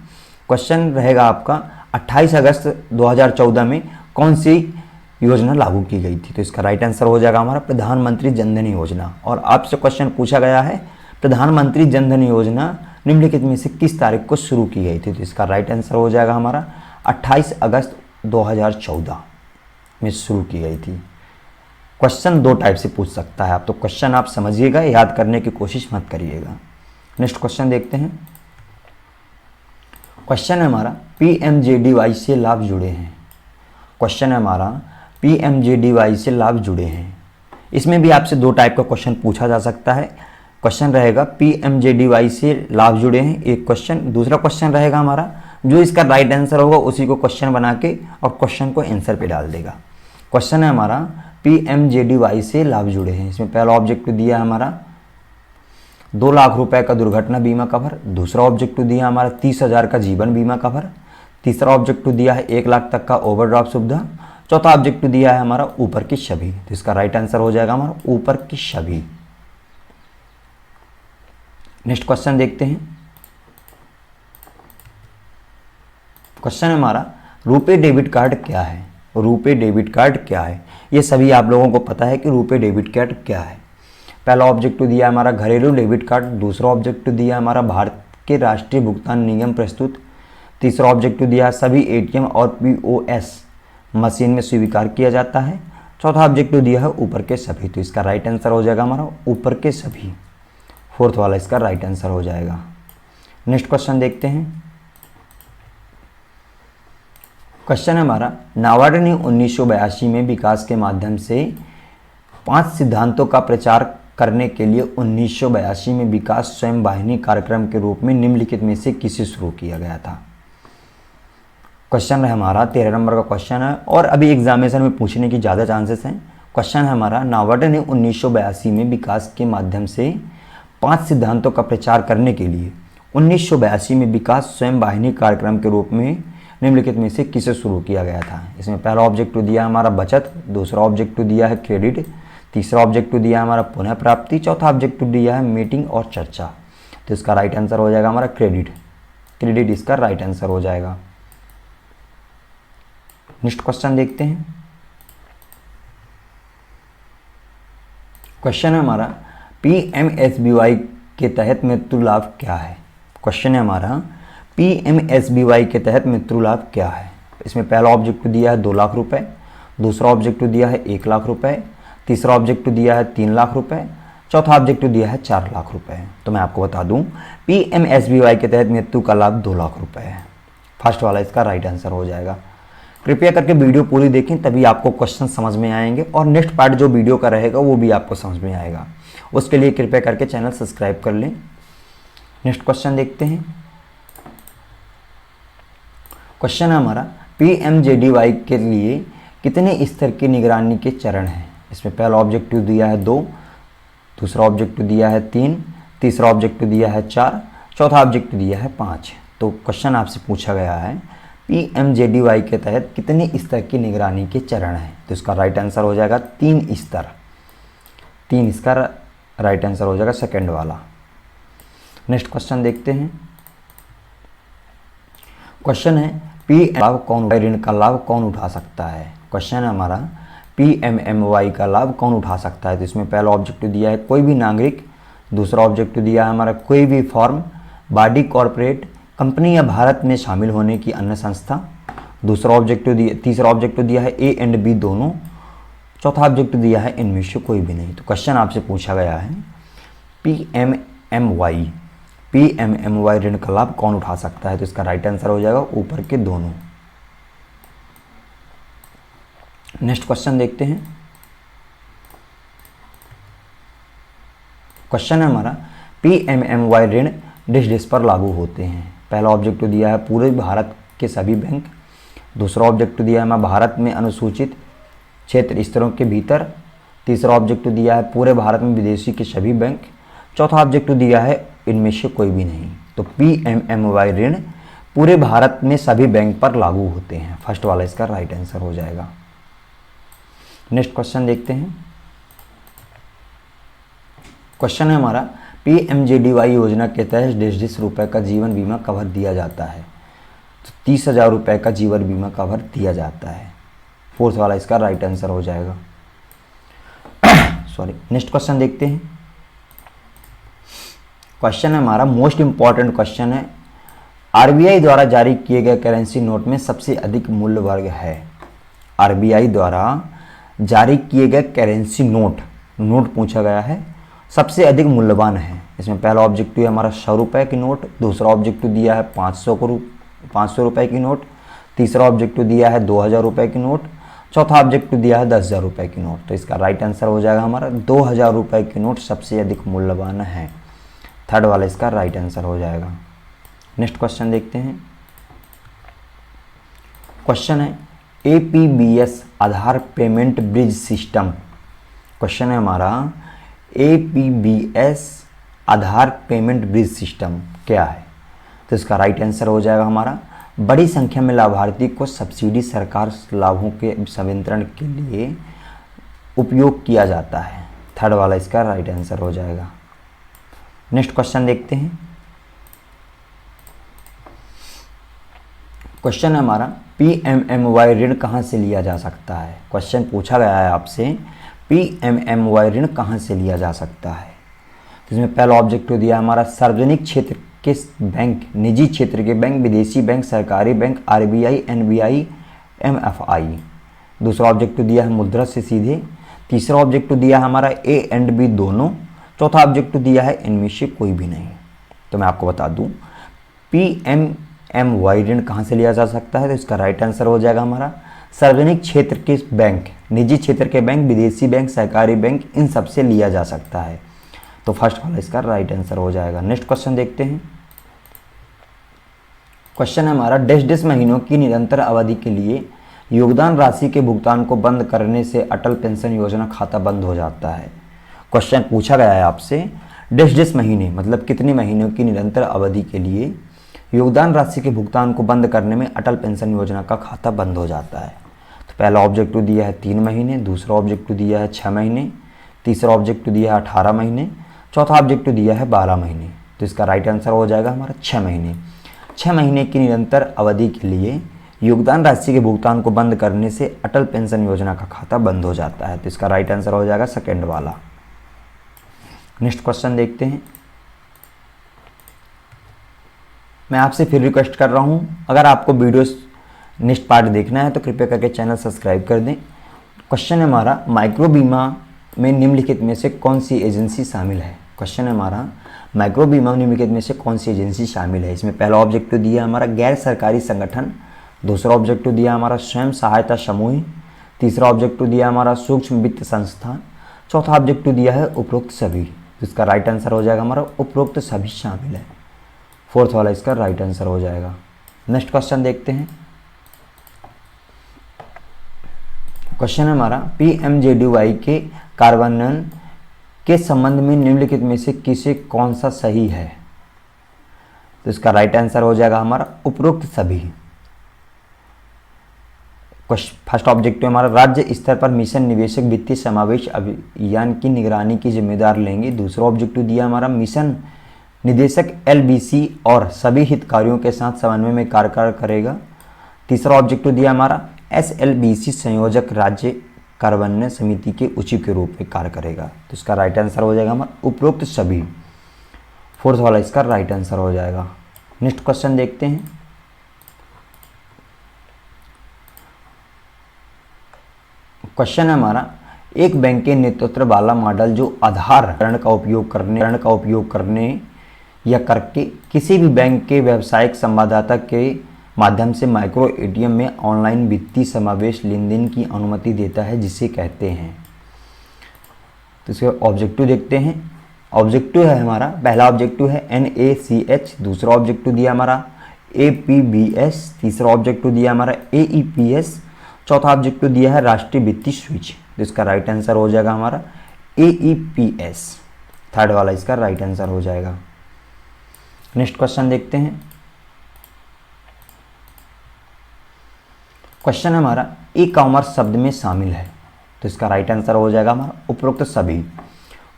क्वेश्चन रहेगा आपका 28 अगस्त 2014 में कौन सी योजना लागू की गई थी? तो इसका राइट आंसर हो जाएगा हमारा प्रधानमंत्री जन धन योजना। और आपसे क्वेश्चन पूछा गया है प्रधानमंत्री जन धन योजना निम्नलिखित में से किस तारीख को शुरू की गई थी? तो इसका राइट आंसर हो जाएगा हमारा 28 अगस्त 2014 में शुरू की गई थी। क्वेश्चन दो टाइप से पूछ सकता है आप, तो क्वेश्चन आप समझिएगा, याद करने की कोशिश मत करिएगा। नेक्स्ट क्वेश्चन देखते हैं। क्वेश्चन है हमारा पीएमजेडीवाई से लाभ जुड़े हैं। क्वेश्चन है हमारा पीएमजेडीवाई से लाभ जुड़े हैं। इसमें भी आपसे दो टाइप का क्वेश्चन पूछा जा सकता है। क्वेश्चन रहेगा पीएमजेडीवाई से लाभ जुड़े हैं एक क्वेश्चन, दूसरा क्वेश्चन रहेगा हमारा जो इसका राइट आंसर होगा उसी को क्वेश्चन बना के और क्वेश्चन को आंसर पे डाल देगा। क्वेश्चन है हमारा पीएमजेडीवाई से लाभ जुड़े हैं। इसमें पहला ऑब्जेक्टिव दिया है हमारा 2 लाख रुपए का दुर्घटना बीमा कवर, दूसरा ऑब्जेक्टिव दिया हमारा 30,000 का जीवन बीमा कवर, तीसरा ऑब्जेक्टिव दिया है 1 लाख तक का ओवरड्राफ्ट सुविधा, चौथा ऑब्जेक्टिव दिया है हमारा ऊपर की छवि, तो इसका राइट आंसर हो जाएगा हमारा ऊपर की छवि। नेक्स्ट क्वेश्चन देखते हैं। क्वेश्चन है हमारा रुपे डेबिट कार्ड क्या है। रुपे डेबिट कार्ड क्या है, ये सभी आप लोगों को पता है कि रुपे डेबिट कार्ड क्या है। पहला ऑब्जेक्टिव दिया है हमारा घरेलू डेबिट कार्ड, दूसरा ऑब्जेक्टिव दिया है हमारा भारत के राष्ट्रीय भुगतान निगम प्रस्तुत, तीसरा ऑब्जेक्टिव दिया है सभी एटीएम और पीओएस मशीन में स्वीकार किया जाता है, चौथा ऑब्जेक्टिव दिया है ऊपर के सभी, तो इसका राइट आंसर हो जाएगा हमारा ऊपर के सभी। फोर्थ वाला इसका राइट आंसर हो जाएगा। नेक्स्ट क्वेश्चन देखते हैं। क्वेश्चन है हमारा नाबार्ड ने 1982 में विकास के माध्यम से 5 सिद्धांतों का प्रचार करने के लिए 1982 में विकास स्वयं वाहिनी कार्यक्रम के रूप में निम्नलिखित में से किसे शुरू किया गया था। क्वेश्चन है हमारा 13 नंबर का क्वेश्चन है और अभी एग्जामिनेशन में पूछने की ज़्यादा चांसेस हैं। क्वेश्चन है हमारा नाबार्ड ने 1982 में विकास के माध्यम से 5 सिद्धांतों का प्रचार करने के लिए 1982 में विकास स्वयं वाहिनी कार्यक्रम के रूप में निम्नलिखित में से किसे शुरू किया गया था। इसमें पहला ऑब्जेक्टिव दिया है हमारा बचत, दूसरा ऑब्जेक्टिव दिया है क्रेडिट, तीसरा ऑब्जेक्टिव दिया है हमारा पुनः प्राप्ति, चौथा ऑब्जेक्टिव दिया है मीटिंग और चर्चा, तो इसका राइट आंसर हो जाएगा हमारा क्रेडिट। क्रेडिट इसका राइट आंसर हो जाएगा। नेक्स्ट क्वेश्चन देखते हैं। क्वेश्चन है हमारा पीएमएसबीवाई के तहत मृत्यु लाभ क्या है। क्वेश्चन है हमारा पीएमएसबीवाई के तहत मृत्यु लाभ क्या है। इसमें पहला ऑब्जेक्टिव दिया है 2 लाख रुपए, दूसरा ऑब्जेक्टिव दिया है 1 लाख रुपए, तीसरा ऑब्जेक्टिव दिया है 3 लाख रुपए, चौथा ऑब्जेक्टिव दिया है 4 लाख रुपए। तो मैं आपको बता दूं पीएमएसबीवाई के तहत मृत्यु का लाभ 2 लाख रुपए है। फर्स्ट वाला इसका राइट आंसर हो जाएगा। कृपया करके वीडियो पूरी देखें तभी आपको क्वेश्चन समझ में आएंगे और नेक्स्ट पार्ट जो वीडियो का रहेगा वो भी आपको समझ में आएगा। उसके लिए कृपया करके चैनल सब्सक्राइब कर लें। नेक्स्ट क्वेश्चन देखते हैं। क्वेश्चन है हमारा पीएमजेडीवाई के लिए कितने स्तर की निगरानी के चरण हैं। इसमें पहला ऑब्जेक्टिव दिया है 2, दूसरा ऑब्जेक्टिव दिया है 3, तीसरा ऑब्जेक्टिव दिया है 4, चौथा ऑब्जेक्टिव दिया है 5। तो क्वेश्चन आपसे पूछा गया है पीएमजेडीवाई के तहत कितने स्तर की निगरानी के चरण हैं, तो इसका राइट आंसर हो जाएगा 3 स्तर। 3 इसका राइट आंसर हो जाएगा सेकंड वाला। नेक्स्ट क्वेश्चन देखते हैं। क्वेश्चन है ऋण का लाभ कौन उठा सकता है। क्वेश्चन है हमारा पीएमएमवाई का लाभ कौन उठा सकता है। तो इसमें पहला ऑब्जेक्टिव दिया है कोई भी नागरिक, दूसरा ऑब्जेक्टिव दिया है हमारा कोई भी फॉर्म, बॉडी, कॉरपोरेट, कंपनी या भारत में शामिल होने की अन्य संस्था, दूसरा ऑब्जेक्टिव दिया, तीसरा ऑब्जेक्टिव दिया है ए एंड बी दोनों, चौथा ऑब्जेक्टिव दिया है इनमें से कोई भी नहीं। तो क्वेश्चन आपसे पूछा गया है पीएमएमवाई ऋण का लाभ कौन उठा सकता है। तो इसका राइट आंसर हो जाएगा ऊपर के दोनों। नेक्स्ट क्वेश्चन देखते हैं। क्वेश्चन है हमारा पीएमएमवाई ऋण डिस डिस पर लागू होते हैं। पहला ऑब्जेक्टिव दिया है पूरे भारत के सभी बैंक, दूसरा ऑब्जेक्टिव दिया है हमारा भारत में अनुसूचित क्षेत्र स्तरों के भीतर, तीसरा ऑब्जेक्टिव दिया है पूरे भारत में विदेशी के सभी बैंक, चौथा ऑब्जेक्टिव दिया है इनमें से कोई भी नहीं। तो पीएमएमवाई ऋण पूरे भारत में सभी बैंक पर लागू होते हैं। फर्स्ट वाला इसका राइट आंसर हो जाएगा। नेक्स्ट क्वेश्चन देखते हैं। क्वेश्चन है हमारा पीएमजेडीवाई योजना के तहत 1.5 रुपये का जीवन बीमा कवर दिया जाता है। तो 30,000 रुपये का जीवन बीमा कवर दिया जाता है। फोर्थ वाला इसका राइट आंसर हो जाएगा। सॉरी। नेक्स्ट क्वेश्चन देखते हैं। क्वेश्चन है हमारा मोस्ट इंपॉर्टेंट क्वेश्चन है आरबीआई द्वारा जारी किए गए करेंसी नोट में सबसे अधिक मूल्य वर्ग है। आरबीआई द्वारा जारी किए गए करेंसी नोट पूछा गया है, सबसे अधिक मूल्यवान है। इसमें पहला ऑब्जेक्टिव है हमारा 100 रुपये की नोट, दूसरा ऑब्जेक्टिव दिया है 500 रुपये की नोट, तीसरा ऑब्जेक्टिव दिया है 2000 रुपये की नोट, चौथा ऑब्जेक्टिव दिया है 10,000 रुपये की नोट। तो इसका राइट आंसर हो जाएगा हमारा 2000 रुपये की नोट सबसे अधिक मूल्यवान है। थर्ड वाला इसका राइट आंसर हो जाएगा। नेक्स्ट क्वेश्चन देखते हैं। क्वेश्चन है एपीबीएस आधार पेमेंट ब्रिज सिस्टम। क्वेश्चन है हमारा एपीबीएस आधार पेमेंट ब्रिज सिस्टम क्या है। तो इसका राइट आंसर हो जाएगा हमारा बड़ी संख्या में लाभार्थी को सब्सिडी सरकार लाभों के संवितरण के लिए उपयोग किया जाता है। थर्ड वाला इसका राइट आंसर हो जाएगा। नेक्स्ट क्वेश्चन देखते हैं। क्वेश्चन है हमारा पीएमएमवाई ऋण कहाँ से लिया जा सकता है। क्वेश्चन पूछा गया है आपसे पीएमएमवाई ऋण कहाँ से लिया जा सकता है। तो इसमें पहला ऑब्जेक्टिव दिया हमारा सार्वजनिक क्षेत्र के बैंक, निजी क्षेत्र के बैंक, विदेशी बैंक, सरकारी बैंक, आरबीआई, एनबीआई, एमएफआई। दूसरा ऑब्जेक्टिव दिया है मुद्रा से सीधे। तीसरा ऑब्जेक्टिव दिया है हमारा ए एंड बी दोनों। चौथा ऑब्जेक्टिव दिया है इनमें से कोई भी नहीं। तो मैं आपको बता दूं पीएमएमवाई ऋण कहाँ से लिया जा सकता है। तो इसका राइट आंसर हो जाएगा हमारा सार्वजनिक क्षेत्र के बैंक, निजी क्षेत्र के बैंक, विदेशी बैंक, सरकारी बैंक, इन सब से लिया जा सकता है। तो फर्स्ट वाला इसका राइट आंसर हो जाएगा। नेक्स्ट क्वेश्चन देखते हैं। क्वेश्चन है हमारा डैश डैश महीनों की निरंतर अवधि के लिए योगदान राशि के भुगतान को बंद करने से अटल पेंशन योजना खाता बंद हो जाता है। क्वेश्चन पूछा गया है आपसे डैश डैश महीने मतलब कितने महीनों की निरंतर अवधि के लिए योगदान राशि के भुगतान को बंद करने में अटल पेंशन योजना का खाता बंद हो जाता है। तो पहला ऑब्जेक्टिव दिया है 3 महीने, दूसरा ऑब्जेक्टिव दिया है 6 महीने, तीसरा ऑब्जेक्टिव दिया है 18 महीने, चौथा ऑब्जेक्टिव दिया है 12 महीने। तो इसका राइट आंसर हो जाएगा हमारा 6 महीने। 6 महीने की निरंतर अवधि के लिए योगदान राशि के भुगतान को बंद करने से अटल पेंशन योजना का खाता बंद हो जाता है। तो इसका राइट आंसर हो जाएगा सेकेंड वाला। नेक्स्ट क्वेश्चन देखते हैं। मैं आपसे फिर रिक्वेस्ट कर रहा हूं, अगर आपको वीडियोस नेक्स्ट पार्ट देखना है तो कृपया करके चैनल सब्सक्राइब कर दें। क्वेश्चन है हमारा माइक्रो बीमा में निम्नलिखित में से कौन सी एजेंसी शामिल है। क्वेश्चन है हमारा माइक्रो बीमा निम्नलिखित में से कौन सी एजेंसी शामिल है। इसमें पहला ऑब्जेक्टिव दिया हमारा गैर सरकारी संगठन, दूसरा ऑब्जेक्टिव दिया हमारा स्वयं सहायता समूह, तीसरा ऑब्जेक्टिव दिया हमारा सूक्ष्म वित्त संस्था, चौथा ऑब्जेक्टिव दिया है उपरोक्त सभी। इसका राइट आंसर हो जाएगा हमारा उपरोक्त सभी शामिल है। फोर्थ वाला इसका राइट आंसर हो जाएगा। नेक्स्ट क्वेश्चन देखते हैं। क्वेश्चन है हमारा पीएमजेडीवाई के कार्यान्वयन के संबंध में निम्नलिखित में से किसे कौन सा सही है। तो इसका राइट आंसर हो जाएगा हमारा उपरोक्त सभी। फर्स्ट ऑब्जेक्टिव हमारा राज्य स्तर पर मिशन निवेशक वित्तीय समावेश अभियान की निगरानी की जिम्मेदार लेंगे। दूसरा ऑब्जेक्टिव दिया हमारा मिशन निदेशक एलबीसी और सभी हितधारकों के साथ समन्वय में कार्य करेगा। तीसरा ऑब्जेक्टिव दिया हमारा एसएलबीसी संयोजक राज्य कार्यान्वयन समिति के सचिव के रूप में कार्य करेगा। तो इसका राइट आंसर हो जाएगा हमारा उपरोक्त सभी। फोर्थ वाला इसका राइट आंसर हो जाएगा। नेक्स्ट क्वेश्चन देखते हैं। क्वेश्चन है हमारा एक बैंक के नेतृत्व वाला मॉडल जो आधार ऋण का उपयोग करने या करके किसी भी बैंक के व्यावसायिक संवाददाता के माध्यम से माइक्रो एटीएम में ऑनलाइन वित्तीय समावेश लेन देन की अनुमति देता है, जिसे कहते हैं। तो इसके ऑब्जेक्टिव देखते हैं। ऑब्जेक्टिव है हमारा पहला ऑब्जेक्टिव है NACH, दूसरा ऑब्जेक्टिव दिया हमारा APBS, तीसरा ऑब्जेक्टिव दिया हमारा AEPS, चौथा ऑब्जेक्टिव दिया है राष्ट्रीय वित्तीय स्विच। तो इसका राइट आंसर हो जाएगा हमारा AEPS। थर्ड वाला इसका राइट आंसर हो जाएगा। नेक्स्ट क्वेश्चन देखते हैं। क्वेश्चन हमारा ई कॉमर्स शब्द में शामिल है। तो इसका राइट आंसर हो जाएगा हमारा उपरोक्त सभी।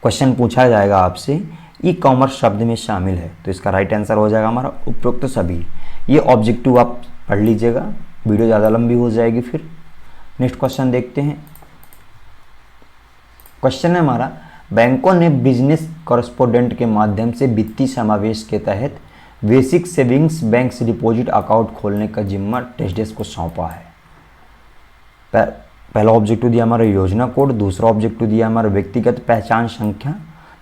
क्वेश्चन पूछा जाएगा आपसे ई कॉमर्स शब्द में शामिल है, तो इसका राइट आंसर हो जाएगा हमारा उपरोक्त सभी। ये ऑब्जेक्टिव आप पढ़ लीजिएगा, वीडियो ज़्यादा लंबी हो जाएगी फिर। नेक्स्ट क्वेश्चन देखते हैं। क्वेश्चन है हमारा बैंकों ने बिजनेस कॉरेस्पोंडेंट के माध्यम से वित्तीय समावेश के तहत बेसिक सेविंग्स बैंक से डिपॉजिट अकाउंट खोलने का जिम्मा डैश को सौंपा है। पहला ऑब्जेक्टिव दिया हमारा योजना कोड, दूसरा ऑब्जेक्टिव दिया हमारा व्यक्तिगत पहचान संख्या,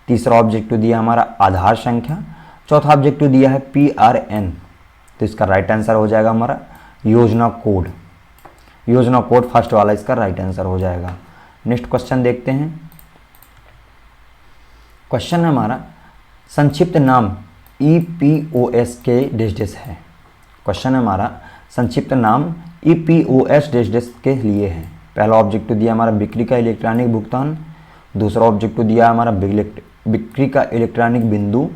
तीसरा ऑब्जेक्टिव दिया हमारा आधार संख्या, चौथा ऑब्जेक्टिव दिया है PRN। तो इसका राइट आंसर हो जाएगा हमारा योजना कोड। योजना कोड फर्स्ट वाला इसका राइट आंसर हो जाएगा। नेक्स्ट क्वेश्चन देखते हैं। क्वेश्चन है हमारा संक्षिप्त नाम EPOS के डैश है। क्वेश्चन है हमारा संक्षिप्त नाम EPOS डैश के लिए है। पहला ऑब्जेक्टिव दिया हमारा बिक्री का इलेक्ट्रॉनिक भुगतान, दूसरा ऑब्जेक्टिव दिया हमारा बिक्री का इलेक्ट्रॉनिक बिंदु,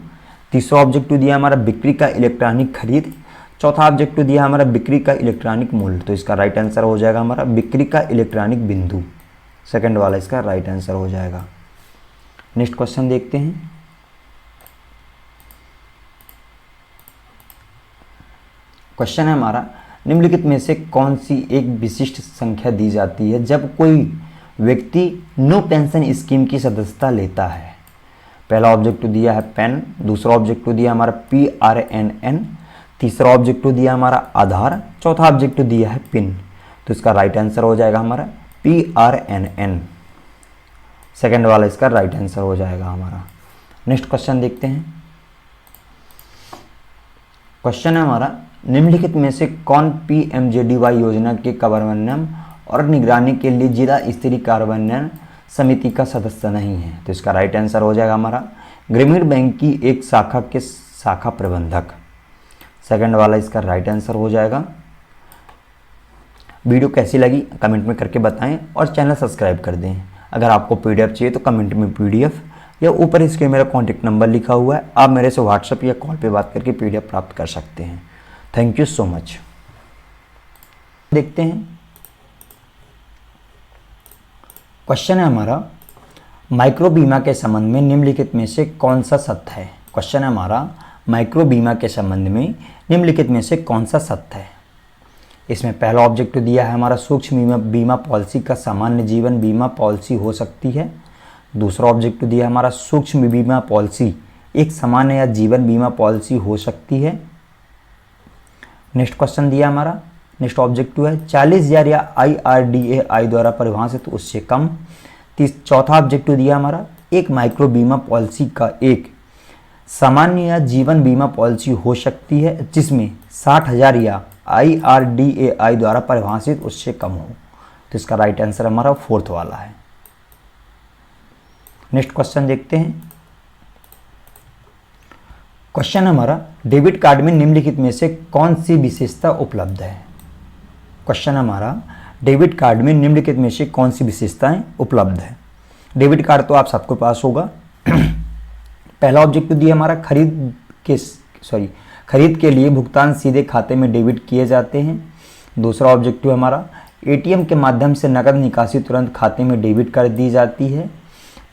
तीसरा ऑब्जेक्टिव दिया हमारा बिक्री का इलेक्ट्रॉनिक खरीद, चौथा ऑब्जेक्टिव दिया हमारा बिक्री का इलेक्ट्रॉनिक मूल्य, तो इसका राइट आंसर हो जाएगा हमारा बिक्री का इलेक्ट्रॉनिक बिंदु, सेकंड वाला इसका राइट आंसर हो जाएगा। नेक्स्ट क्वेश्चन देखते हैं। क्वेश्चन है हमारा, निम्नलिखित में से कौन सी एक विशिष्ट संख्या दी जाती है जब कोई व्यक्ति नो पेंशन स्कीम की सदस्यता लेता है। पहला ऑब्जेक्टिव दिया है पेन, दूसरा ऑब्जेक्टिव दिया हमारा PRNN, तीसरा ऑब्जेक्टिव दिया हमारा आधार, चौथा ऑब्जेक्टिव दिया है पिन, तो इसका राइट आंसर हो जाएगा हमारा PRNN, सेकंड वाला इसका राइट आंसर हो जाएगा हमारा। नेक्स्ट क्वेश्चन देखते हैं। क्वेश्चन है हमारा, निम्नलिखित में से कौन PMJDY योजना के कार्यान्वयन और निगरानी के लिए जिला स्तरीय कार्यान्वयन समिति का सदस्य नहीं है, तो इसका राइट आंसर हो जाएगा हमारा ग्रामीण बैंक की एक शाखा के शाखा प्रबंधक, सेकंड वाला इसका राइट आंसर हो जाएगा। वीडियो कैसी लगी कमेंट में करके बताएं और चैनल सब्सक्राइब कर दें। अगर आपको PDF चाहिए तो कमेंट में PDF या ऊपर इसके मेरा कॉन्टैक्ट नंबर लिखा हुआ है, आप मेरे से व्हाट्सएप या कॉल पे बात करके PDF प्राप्त कर सकते हैं। Thank you so much. देखते हैं। क्वेश्चन है हमारा, माइक्रो बीमा के संबंध में निम्नलिखित में से कौन सा सत्य है। क्वेश्चन है हमारा, माइक्रो बीमा के संबंध में निम्नलिखित में से कौन सा सत्य है। इसमें पहला ऑब्जेक्टिव दिया है हमारा सूक्ष्म बीमा पॉलिसी का सामान्य जीवन बीमा पॉलिसी हो सकती है। दूसरा ऑब्जेक्टिव दिया हमारा सूक्ष्म बीमा पॉलिसी एक सामान्य या जीवन बीमा पॉलिसी हो सकती है। नेक्स्ट क्वेश्चन दिया हमारा, नेक्स्ट ऑब्जेक्टिव है 40,000 या IRDAI द्वारा परिभाषित उससे कम। चौथा ऑब्जेक्टिव दिया हमारा एक माइक्रो बीमा पॉलिसी का एक सामान्य या जीवन बीमा पॉलिसी हो सकती है जिसमें 60,000 या IRDAI द्वारा परिभाषित उससे कम हो, तो इसका राइट आंसर हमारा फोर्थ वाला है। नेक्स्ट क्वेश्चन देखते हैं। क्वेश्चन हमारा, डेबिट कार्ड में निम्नलिखित में से कौन सी विशेषता उपलब्ध है। क्वेश्चन हमारा, डेबिट कार्ड में निम्नलिखित में से कौन सी विशेषताएं उपलब्ध है। डेबिट कार्ड तो आप सबके पास होगा। पहला ऑब्जेक्टिव दिया हमारा खरीद के लिए भुगतान सीधे खाते में डेबिट किए जाते हैं। दूसरा ऑब्जेक्टिव हमारा ATM के माध्यम से नकद निकासी तुरंत खाते में डेबिट कर दी जाती है।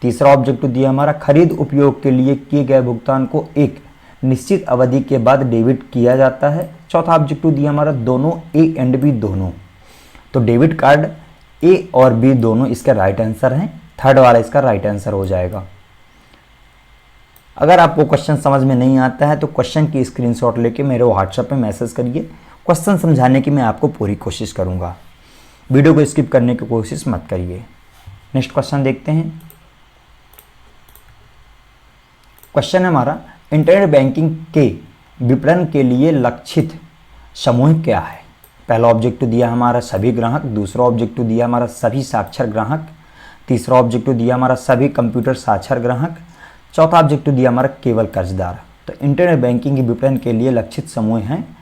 तीसरा ऑब्जेक्टिव दिया हमारा खरीद उपयोग के लिए किए गए भुगतान को एक निश्चित अवधि के बाद डेबिट किया जाता है। चौथा ऑब्जेक्टिव दिया हमारा दोनों A एंड B दोनों, तो डेबिट कार्ड A और B दोनों इसका राइट आंसर है, थर्ड वाला इसका राइट आंसर हो जाएगा। अगर आपको क्वेश्चन समझ में नहीं आता है तो क्वेश्चन की स्क्रीनशॉट लेके मेरे व्हाट्सएप पे मैसेज करिए, क्वेश्चन समझाने की मैं आपको पूरी कोशिश करूंगा। वीडियो को स्किप करने की कोशिश मत करिए। नेक्स्ट क्वेश्चन देखते हैं। क्वेश्चन है हमारा, इंटरनेट बैंकिंग के विपणन के लिए लक्षित समूह क्या है। पहला ऑब्जेक्टिव दिया हमारा सभी ग्राहक, दूसरा ऑब्जेक्टिव दिया हमारा सभी साक्षर ग्राहक, तीसरा ऑब्जेक्टिव दिया हमारा सभी कंप्यूटर साक्षर ग्राहक, चौथा ऑब्जेक्टिव दिया हमारा केवल कर्जदार। तो इंटरनेट बैंकिंग के विपणन के लिए लक्षित समूह हैं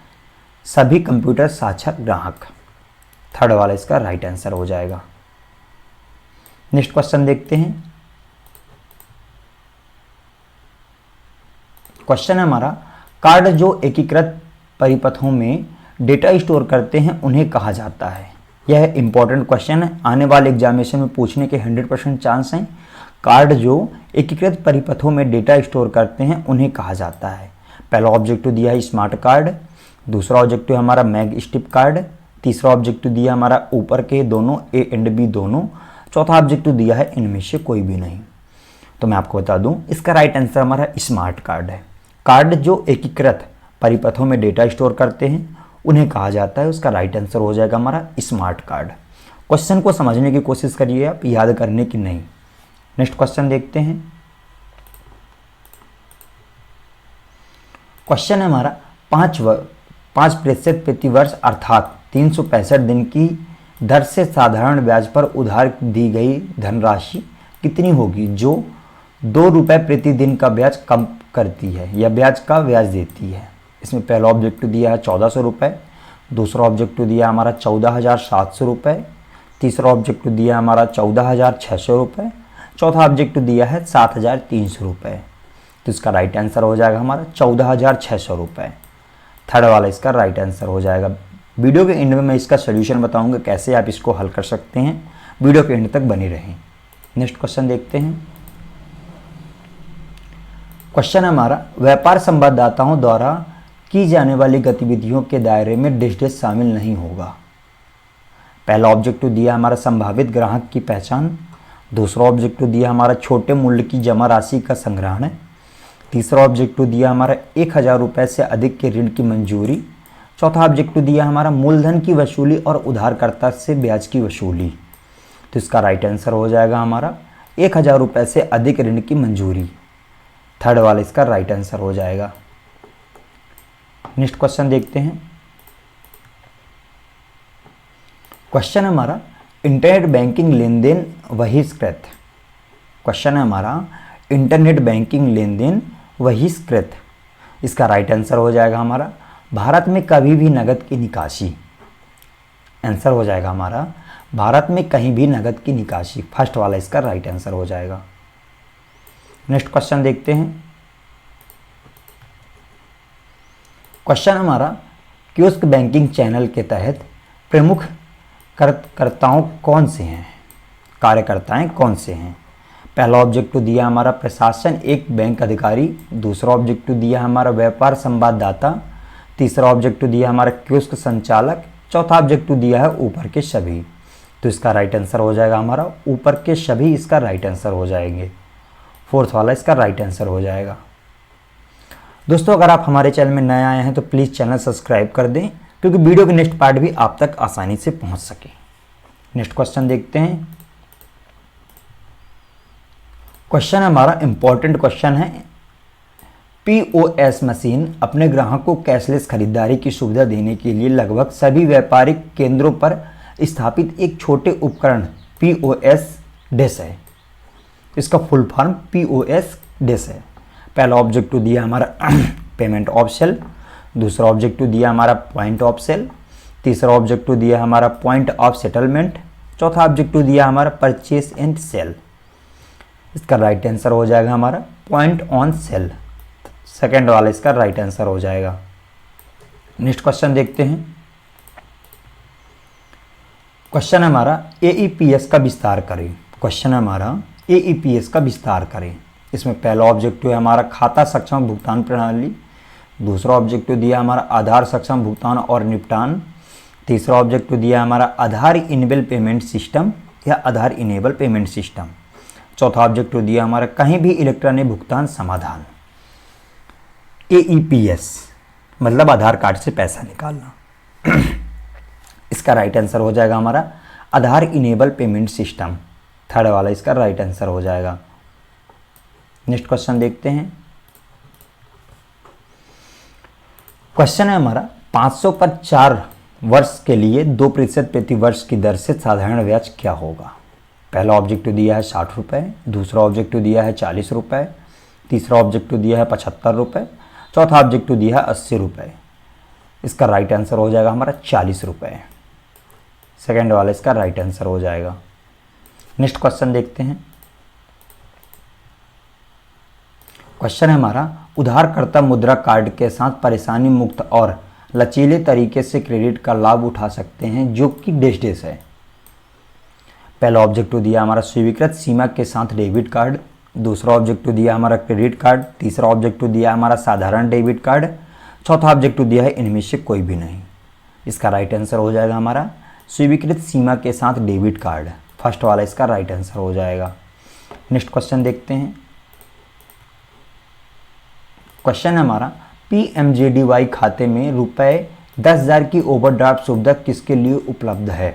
सभी कंप्यूटर साक्षर ग्राहक, थर्ड वाला इसका राइट आंसर हो जाएगा। नेक्स्ट क्वेश्चन देखते हैं। क्वेश्चन है हमारा, कार्ड जो एकीकृत परिपथों में डेटा स्टोर करते हैं उन्हें कहा जाता है। यह इंपॉर्टेंट क्वेश्चन है, आने वाले एग्जामिनेशन में पूछने के 100% चांस हैं। कार्ड जो एकीकृत परिपथों में डेटा स्टोर करते हैं उन्हें कहा जाता है। पहला ऑब्जेक्टिव दिया है स्मार्ट कार्ड, दूसरा ऑब्जेक्टिव हमारा मैग स्टिप कार्ड, तीसरा ऑब्जेक्टिव दिया हमारा ऊपर के दोनों A एंड B दोनों, चौथा ऑब्जेक्टिव दिया है इनमें से कोई भी नहीं। तो मैं आपको बता दूं इसका राइट आंसर हमारा स्मार्ट कार्ड है। कार्ड जो एकीकृत परिपथों में डेटा स्टोर करते हैं उन्हें कहा जाता है, उसका राइट आंसर हो जाएगा हमारा स्मार्ट कार्ड। क्वेश्चन को समझने की कोशिश करिए आप, याद करने की नहीं। नेक्स्ट क्वेश्चन देखते हैं। क्वेश्चन है हमारा 5% प्रति वर्ष अर्थात 365 दिन की दर से साधारण ब्याज पर उधार दी गई धनराशि कितनी होगी जो 2 रुपये प्रति दिन का ब्याज कम करती है या ब्याज का ब्याज देती है। इसमें पहला ऑब्जेक्टिव दिया है 1400 रुपये, दूसरा ऑब्जेक्टिव दिया हमारा 14,700 रुपये, तीसरा ऑब्जेक्टिव दिया हमारा 14,600 रुपये, चौथा ऑब्जेक्टिव दिया है 7,300 रुपये। तो इसका राइट आंसर हो जाएगा हमारा 14,600 रुपये, थर्ड वाला इसका राइट आंसर हो जाएगा। वीडियो के एंड में मैं इसका सोल्यूशन बताऊंगा कैसे आप इसको हल कर सकते हैं। वीडियो के एंड तक बनी रहें। नेक्स्ट क्वेश्चन देखते हैं। क्वेश्चन हमारा, व्यापार संवाददाताओं द्वारा की जाने वाली गतिविधियों के दायरे में डैश डैश शामिल नहीं होगा। पहला ऑब्जेक्टिव दिया हमारा संभावित ग्राहक की पहचान। दूसरा ऑब्जेक्टिव दिया हमारा छोटे मूल्य की जमा राशि का संग्रहण। तीसरा ऑब्जेक्टिव दिया हमारा 1000 रुपये से अधिक के ऋण की मंजूरी। चौथा ऑब्जेक्टिव दिया हमारा मूलधन की वसूली और उधारकर्ता से ब्याज की वसूली। तो इसका राइट आंसर हो जाएगा हमारा 1000 रुपये से अधिक ऋण की मंजूरी। थर्ड वाला इसका राइट आंसर हो जाएगा। नेक्स्ट क्वेश्चन देखते हैं। क्वेश्चन हमारा, इंटरनेट बैंकिंग लेन देन बहिष्कृत। क्वेश्चन है हमारा, इंटरनेट बैंकिंग लेन देन बहिष्कृत। इसका राइट आंसर हो जाएगा हमारा, भारत में कभी भी नकद की निकासी। आंसर हो जाएगा हमारा, भारत में कहीं भी नकद की निकासी। फर्स्ट वाला इसका राइट आंसर हो जाएगा। नेक्स्ट क्वेश्चन देखते हैं। क्वेश्चन हमारा, कियोस्क बैंकिंग चैनल के तहत प्रमुख कार्यकर्ताएं कौन से हैं? कार्यकर्ताएं कौन से हैं? पहला ऑब्जेक्टिव दिया हमारा प्रशासन एक बैंक अधिकारी। दूसरा ऑब्जेक्टिव दिया हमारा व्यापार संवाददाता। तीसरा ऑब्जेक्टिव दिया हमारा कियोस्क संचालक। चौथा ऑब्जेक्टिव दिया है ऊपर के सभी। तो इसका राइट आंसर हो जाएगा हमारा ऊपर के सभी, इसका राइट आंसर हो जाएंगे। फोर्थ वाला इसका राइट आंसर हो जाएगा। दोस्तों, अगर आप हमारे चैनल में नए आए हैं तो प्लीज़ चैनल सब्सक्राइब कर दें, क्योंकि वीडियो के नेक्स्ट पार्ट भी आप तक आसानी से पहुंच सके। नेक्स्ट क्वेश्चन देखते हैं। क्वेश्चन हमारा इंपॉर्टेंट क्वेश्चन है। पीओएस मशीन अपने ग्राहकों को कैशलेस खरीदारी की सुविधा देने के लिए लगभग सभी व्यापारिक केंद्रों पर स्थापित एक छोटे उपकरण पीओएस डैश है। इसका फुल फॉर्म पीओएस डैश है। पहला ऑब्जेक्टिव दिया हमारा पेमेंट ऑफ सेल। दूसरा ऑब्जेक्टिव दिया हमारा पॉइंट ऑफ सेल। तीसरा ऑब्जेक्टिव दिया हमारा पॉइंट ऑफ सेटलमेंट। चौथा ऑब्जेक्टिव दिया हमारा परचेस एंड सेल। इसका राइट आंसर हो जाएगा हमारा पॉइंट ऑन सेल। सेकेंड वाला इसका राइट आंसर हो जाएगा। नेक्स्ट क्वेश्चन देखते हैं। क्वेश्चन हमारा एईपीएस का विस्तार करें। क्वेश्चन हमारा एईपीएस का विस्तार करें। इसमें पहला ऑब्जेक्टिव है हमारा खाता सक्षम भुगतान प्रणाली। दूसरा ऑब्जेक्टिव दिया हमारा आधार सक्षम भुगतान और निपटान। तीसरा ऑब्जेक्टिव दिया हमारा आधार इनेबल पेमेंट सिस्टम या आधार इनेबल पेमेंट सिस्टम। चौथा ऑब्जेक्टिव दिया हमारा कहीं भी इलेक्ट्रॉनिक भुगतान समाधान। एईपीएस मतलब आधार कार्ड से पैसा निकालना। इसका राइट आंसर हो जाएगा हमारा आधार इनेबल पेमेंट सिस्टम। थर्ड वाला इसका राइट आंसर हो जाएगा। नेक्स्ट क्वेश्चन देखते हैं। क्वेश्चन है हमारा 500 पर 4 वर्ष के लिए 2% प्रति वर्ष की दर से साधारण ब्याज क्या होगा? पहला ऑब्जेक्टिव दिया है 60 रुपये। दूसरा ऑब्जेक्टिव दिया है 40 रुपये। तीसरा ऑब्जेक्टिव दिया है 75 रुपये। चौथा ऑब्जेक्टिव दिया है 80 रुपये। इसका राइट आंसर हो जाएगा हमारा 40 रुपये। सेकेंड वाला इसका राइट आंसर हो जाएगा। नेक्स्ट क्वेश्चन देखते हैं। क्वेश्चन है हमारा उधारकर्ता मुद्रा कार्ड के साथ परेशानी मुक्त और लचीले तरीके से क्रेडिट का लाभ उठा सकते हैं, जो कि डैश डैश है। पहला ऑब्जेक्टिव दिया हमारा स्वीकृत सीमा के साथ डेबिट कार्ड। दूसरा ऑब्जेक्टिव दिया हमारा क्रेडिट कार्ड। तीसरा ऑब्जेक्टिव दिया हमारा साधारण डेबिट कार्ड। चौथा ऑब्जेक्टिव दिया है इनमें से कोई भी नहीं। इसका राइट आंसर हो जाएगा हमारा स्वीकृत सीमा के साथ डेबिट कार्ड। फर्स्ट वाला इसका राइट आंसर हो जाएगा। नेक्स्ट क्वेश्चन देखते हैं। क्वेश्चन हमारा पीएमजेडीवाई खाते में रुपए 10,000 की ओवरड्राफ्ट सुविधा किसके लिए उपलब्ध है?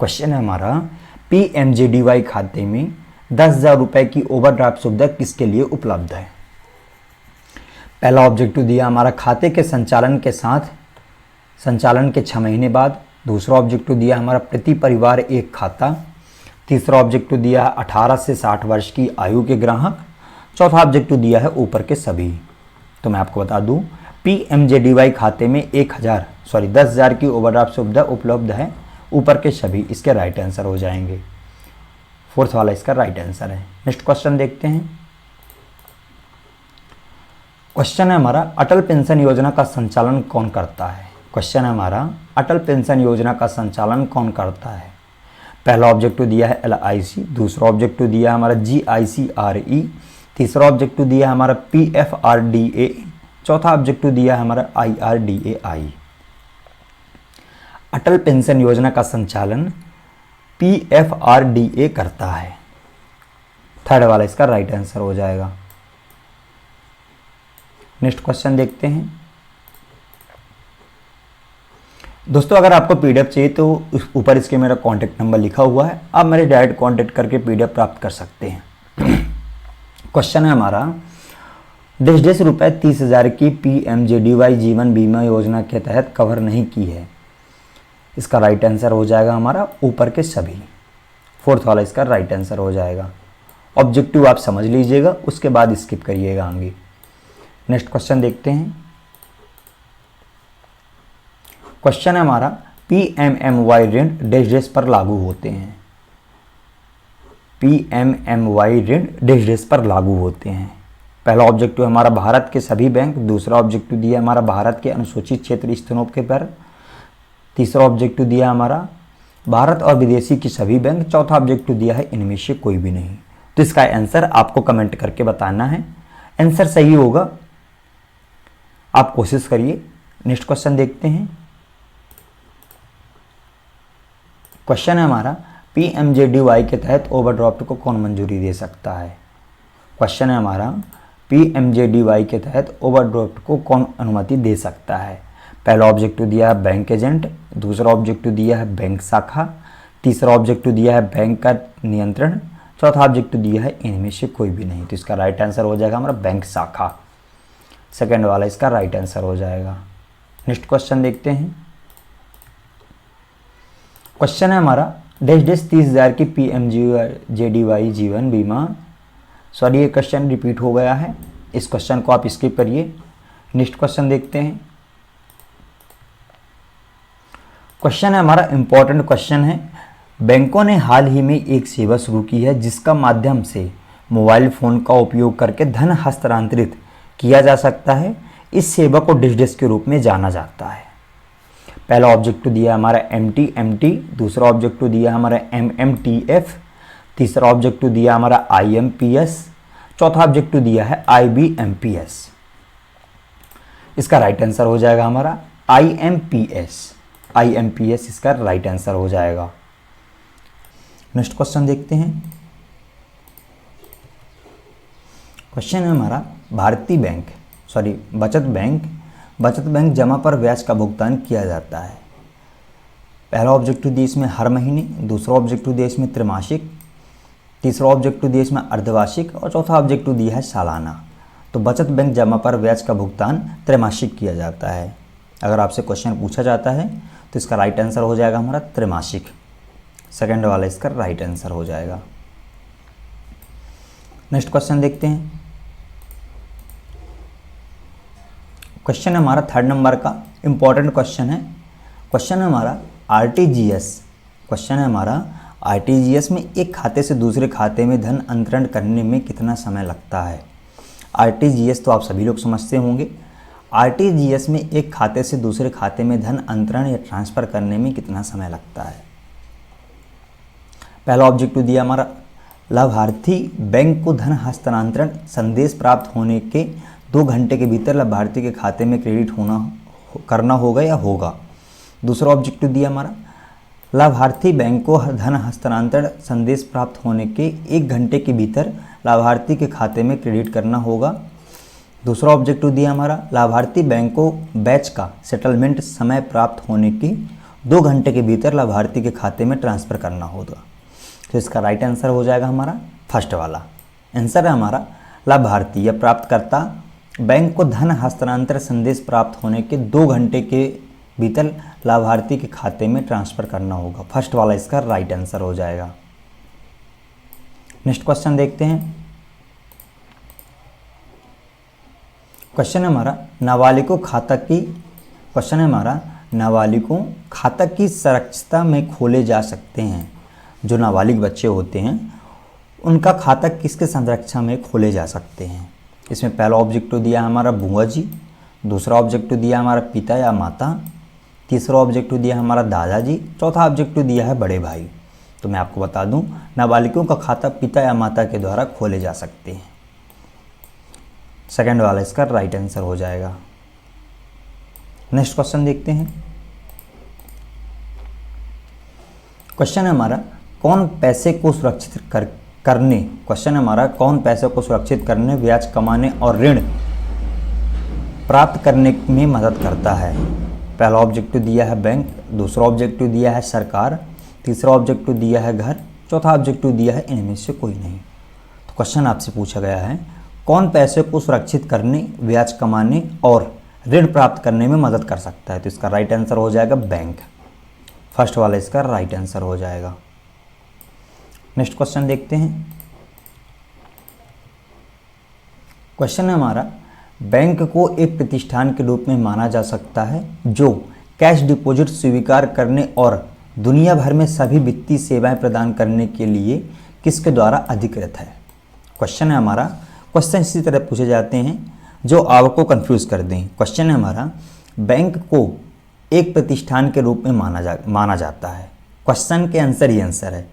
क्वेश्चन है हमारा पीएमजेडीवाई खाते में 10,000 रुपये की ओवरड्राफ्ट सुविधा किसके लिए उपलब्ध है? पहला ऑब्जेक्टिव दिया हमारा खाते के संचालन के 6 महीने बाद। दूसरा ऑब्जेक्टिव दिया हमारा प्रति परिवार एक खाता। तीसरा ऑब्जेक्टिव दिया है 18 से 60 वर्ष की आयु के ग्राहक। चौथा ऑब्जेक्टिव दिया है ऊपर के सभी। तो मैं आपको बता दूं पीएमजेडीवाई खाते में 10,000 की ओवरड्राफ्ट सुविधा उपलब्ध है, ऊपर के सभी इसके राइट आंसर हो जाएंगे। फोर्थ वाला इसका राइट आंसर है। नेक्स्ट क्वेश्चन देखते हैं। क्वेश्चन है हमारा, अटल पेंशन योजना का संचालन कौन करता है। क्वेश्चन है हमारा, अटल पेंशन योजना का संचालन कौन करता है। पहला ऑब्जेक्टिव दिया है LIC, दूसरा ऑब्जेक्टिव दिया है हमारा GICRE, तीसरा ऑब्जेक्टिव दिया है हमारा PFRDA, चौथा ऑब्जेक्टिव दिया है हमारा IRDAI। अटल पेंशन योजना का संचालन PFRDA करता है। थर्ड वाला इसका राइट आंसर हो जाएगा। नेक्स्ट क्वेश्चन देखते हैं दोस्तों। अगर आपको PDF चाहिए तो ऊपर इसके मेरा कॉन्टैक्ट नंबर लिखा हुआ है, आप मेरे डायरेक्ट कॉन्टैक्ट करके PDF प्राप्त कर सकते हैं। क्वेश्चन है हमारा, ₹10 रुपये 30,000 की PMJDY जीवन बीमा योजना के तहत कवर नहीं की है। इसका राइट आंसर हो जाएगा हमारा ऊपर के सभी। फोर्थ वाला इसका राइट आंसर हो जाएगा। ऑब्जेक्टिव आप समझ लीजिएगा, उसके बाद स्किप करिएगा आगे। नेक्स्ट क्वेश्चन देखते हैं। क्वेश्चन है हमारा, PMMY ऋण डैश पर लागू होते हैं। PMMY ऋण डैश पर लागू होते हैं। पहला ऑब्जेक्टिव हमारा भारत के सभी बैंक, दूसरा ऑब्जेक्टिव दिया हमारा भारत के अनुसूचित क्षेत्र स्थानों के पर, तीसरा ऑब्जेक्टिव दिया हमारा भारत और विदेशी की सभी बैंक, चौथा ऑब्जेक्टिव दिया है इनमें से कोई भी नहीं। तो इसका आंसर आपको कमेंट करके बताना है। आंसर सही होगा, आप कोशिश करिए। नेक्स्ट क्वेश्चन देखते हैं। क्वेश्चन है हमारा, PMJDY के तहत ओवरड्राफ्ट को कौन मंजूरी दे सकता है। क्वेश्चन है हमारा, PMJDY के तहत ओवरड्राफ्ट को कौन अनुमति दे सकता है। पहला ऑब्जेक्टिव दिया है बैंक एजेंट, दूसरा ऑब्जेक्टिव दिया है बैंक शाखा, तीसरा ऑब्जेक्टिव दिया है बैंक का नियंत्रण, चौथा ऑब्जेक्टिव दिया है इनमें से कोई भी नहीं। तो इसका राइट आंसर हो जाएगा हमारा बैंक शाखा। सेकेंड वाला इसका राइट आंसर हो जाएगा। नेक्स्ट क्वेश्चन देखते हैं। क्वेश्चन है हमारा, डैश 30,000 की PMJDY जीवन बीमा, सॉरी ये क्वेश्चन रिपीट हो गया है, इस क्वेश्चन को आप स्किप करिए। नेक्स्ट क्वेश्चन देखते हैं। क्वेश्चन है हमारा, इंपॉर्टेंट क्वेश्चन है। बैंकों ने हाल ही में एक सेवा शुरू की है जिसका माध्यम से मोबाइल फ़ोन का उपयोग करके धन हस्तांतरित किया जा सकता है। इस सेवा को डैश के रूप में जाना जाता है। पहला ऑब्जेक्टिव दिया हमारा MT, दूसरा ऑब्जेक्टिव दिया हमारा MMTF, तीसरा ऑब्जेक्टिव दिया हमारा IMPS, चौथा ऑब्जेक्टिव दिया है IBMPS। इसका राइट आंसर हो जाएगा हमारा IMPS इसका राइट आंसर हो जाएगा। नेक्स्ट क्वेश्चन देखते हैं। क्वेश्चन है हमारा, बचत बैंक जमा पर ब्याज का भुगतान किया जाता है। पहला ऑब्जेक्टिव दिया इसमें हर महीने, दूसरा ऑब्जेक्टिव दिया इसमें त्रैमासिक, तीसरा ऑब्जेक्टिव दिया इसमें अर्धवार्षिक और चौथा ऑब्जेक्टिव दिया है सालाना। तो बचत बैंक जमा पर ब्याज का भुगतान त्रैमासिक किया जाता है। अगर आपसे क्वेश्चन पूछा जाता है तो इसका राइट आंसर हो जाएगा हमारा त्रैमासिक। सेकेंड वाला इसका राइट आंसर हो जाएगा। नेक्स्ट क्वेश्चन देखते हैं। क्वेश्चन हमारा थर्ड नंबर का इंपॉर्टेंट क्वेश्चन है। क्वेश्चन है हमारा आरटीजीएस में एक खाते से दूसरे खाते में धन अंतरण करने में कितना समय लगता है। आरटीजीएस तो आप सभी लोग समझते होंगे। आरटीजीएस में एक खाते से दूसरे खाते में धन अंतरण या ट्रांसफ़र करने में कितना समय लगता है। पहला ऑब्जेक्टिव दिया हमारा, लाभार्थी बैंक को धन हस्तांतरण संदेश प्राप्त होने के 2 घंटे के भीतर लाभार्थी के खाते में क्रेडिट करना होगा या होगा। दूसरा ऑब्जेक्टिव दिया हमारा, लाभार्थी बैंक को धन हस्तांतरण संदेश प्राप्त होने के 1 घंटे के भीतर लाभार्थी के खाते में क्रेडिट करना होगा। दूसरा ऑब्जेक्टिव दिया हमारा, लाभार्थी बैंक को बैच का सेटलमेंट समय प्राप्त होने के 2 घंटे के भीतर लाभार्थी के खाते में ट्रांसफ़र करना होगा। तो इसका राइट आंसर हो जाएगा हमारा फर्स्ट वाला। आंसर है हमारा, लाभार्थी या प्राप्तकर्ता बैंक को धन हस्तांतरण संदेश प्राप्त होने के 2 घंटे के भीतर लाभार्थी के खाते में ट्रांसफ़र करना होगा। फर्स्ट वाला इसका राइट आंसर हो जाएगा। नेक्स्ट क्वेश्चन देखते हैं। क्वेश्चन है हमारा, नाबालिगों खाता की सुरक्षिता में खोले जा सकते हैं। जो नाबालिग बच्चे होते हैं उनका खाता किसके संरक्षा में खोले जा सकते हैं। इसमें पहला ऑब्जेक्टिव दिया है हमारा बुआ जी, दूसरा ऑब्जेक्टिव दिया है हमारा पिता या माता, तीसरा ऑब्जेक्टिव दिया है हमारा दादाजी, चौथा ऑब्जेक्टिव दिया है बड़े भाई। तो मैं आपको बता दूं, नाबालिगों का खाता पिता या माता के द्वारा खोले जा सकते हैं। सेकंड वाला इसका राइट आंसर हो जाएगा। नेक्स्ट क्वेश्चन देखते हैं। क्वेश्चन है हमारा कौन पैसे को सुरक्षित करने क्वेश्चन है हमारा कौन पैसे को सुरक्षित करने, ब्याज कमाने और ऋण प्राप्त करने में मदद करता है। पहला ऑब्जेक्टिव दिया है बैंक, दूसरा ऑब्जेक्टिव दिया है सरकार, तीसरा ऑब्जेक्टिव दिया है घर, चौथा ऑब्जेक्टिव दिया है इनमें से कोई नहीं। तो क्वेश्चन आपसे पूछा गया है कौन पैसे को सुरक्षित करने, ब्याज कमाने और ऋण प्राप्त करने में मदद कर सकता है। तो इसका राइट आंसर हो जाएगा बैंक। फर्स्ट वाला इसका राइट आंसर हो जाएगा। नेक्स्ट क्वेश्चन देखते हैं। क्वेश्चन है हमारा बैंक को एक प्रतिष्ठान के रूप में माना जा सकता है जो कैश डिपॉजिट स्वीकार करने और दुनिया भर में सभी वित्तीय सेवाएं प्रदान करने के लिए किसके द्वारा अधिकृत है। क्वेश्चन है हमारा क्वेश्चन इसी तरह पूछे जाते हैं जो आपको कंफ्यूज कर दें। क्वेश्चन है हमारा बैंक को एक प्रतिष्ठान के रूप में माना जाता है। क्वेश्चन के आंसर ही आंसर है,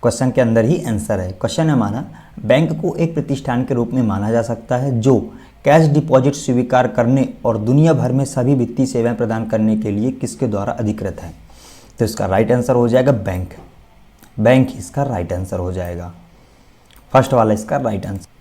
क्वेश्चन के अंदर ही आंसर है। क्वेश्चन है हमारा बैंक को एक प्रतिष्ठान के रूप में माना जा सकता है जो कैश डिपॉजिट स्वीकार करने और दुनिया भर में सभी वित्तीय सेवाएं प्रदान करने के लिए किसके द्वारा अधिकृत है। तो इसका राइट आंसर हो जाएगा बैंक। बैंक इसका राइट आंसर हो जाएगा। फर्स्ट वाला इसका राइट आंसर।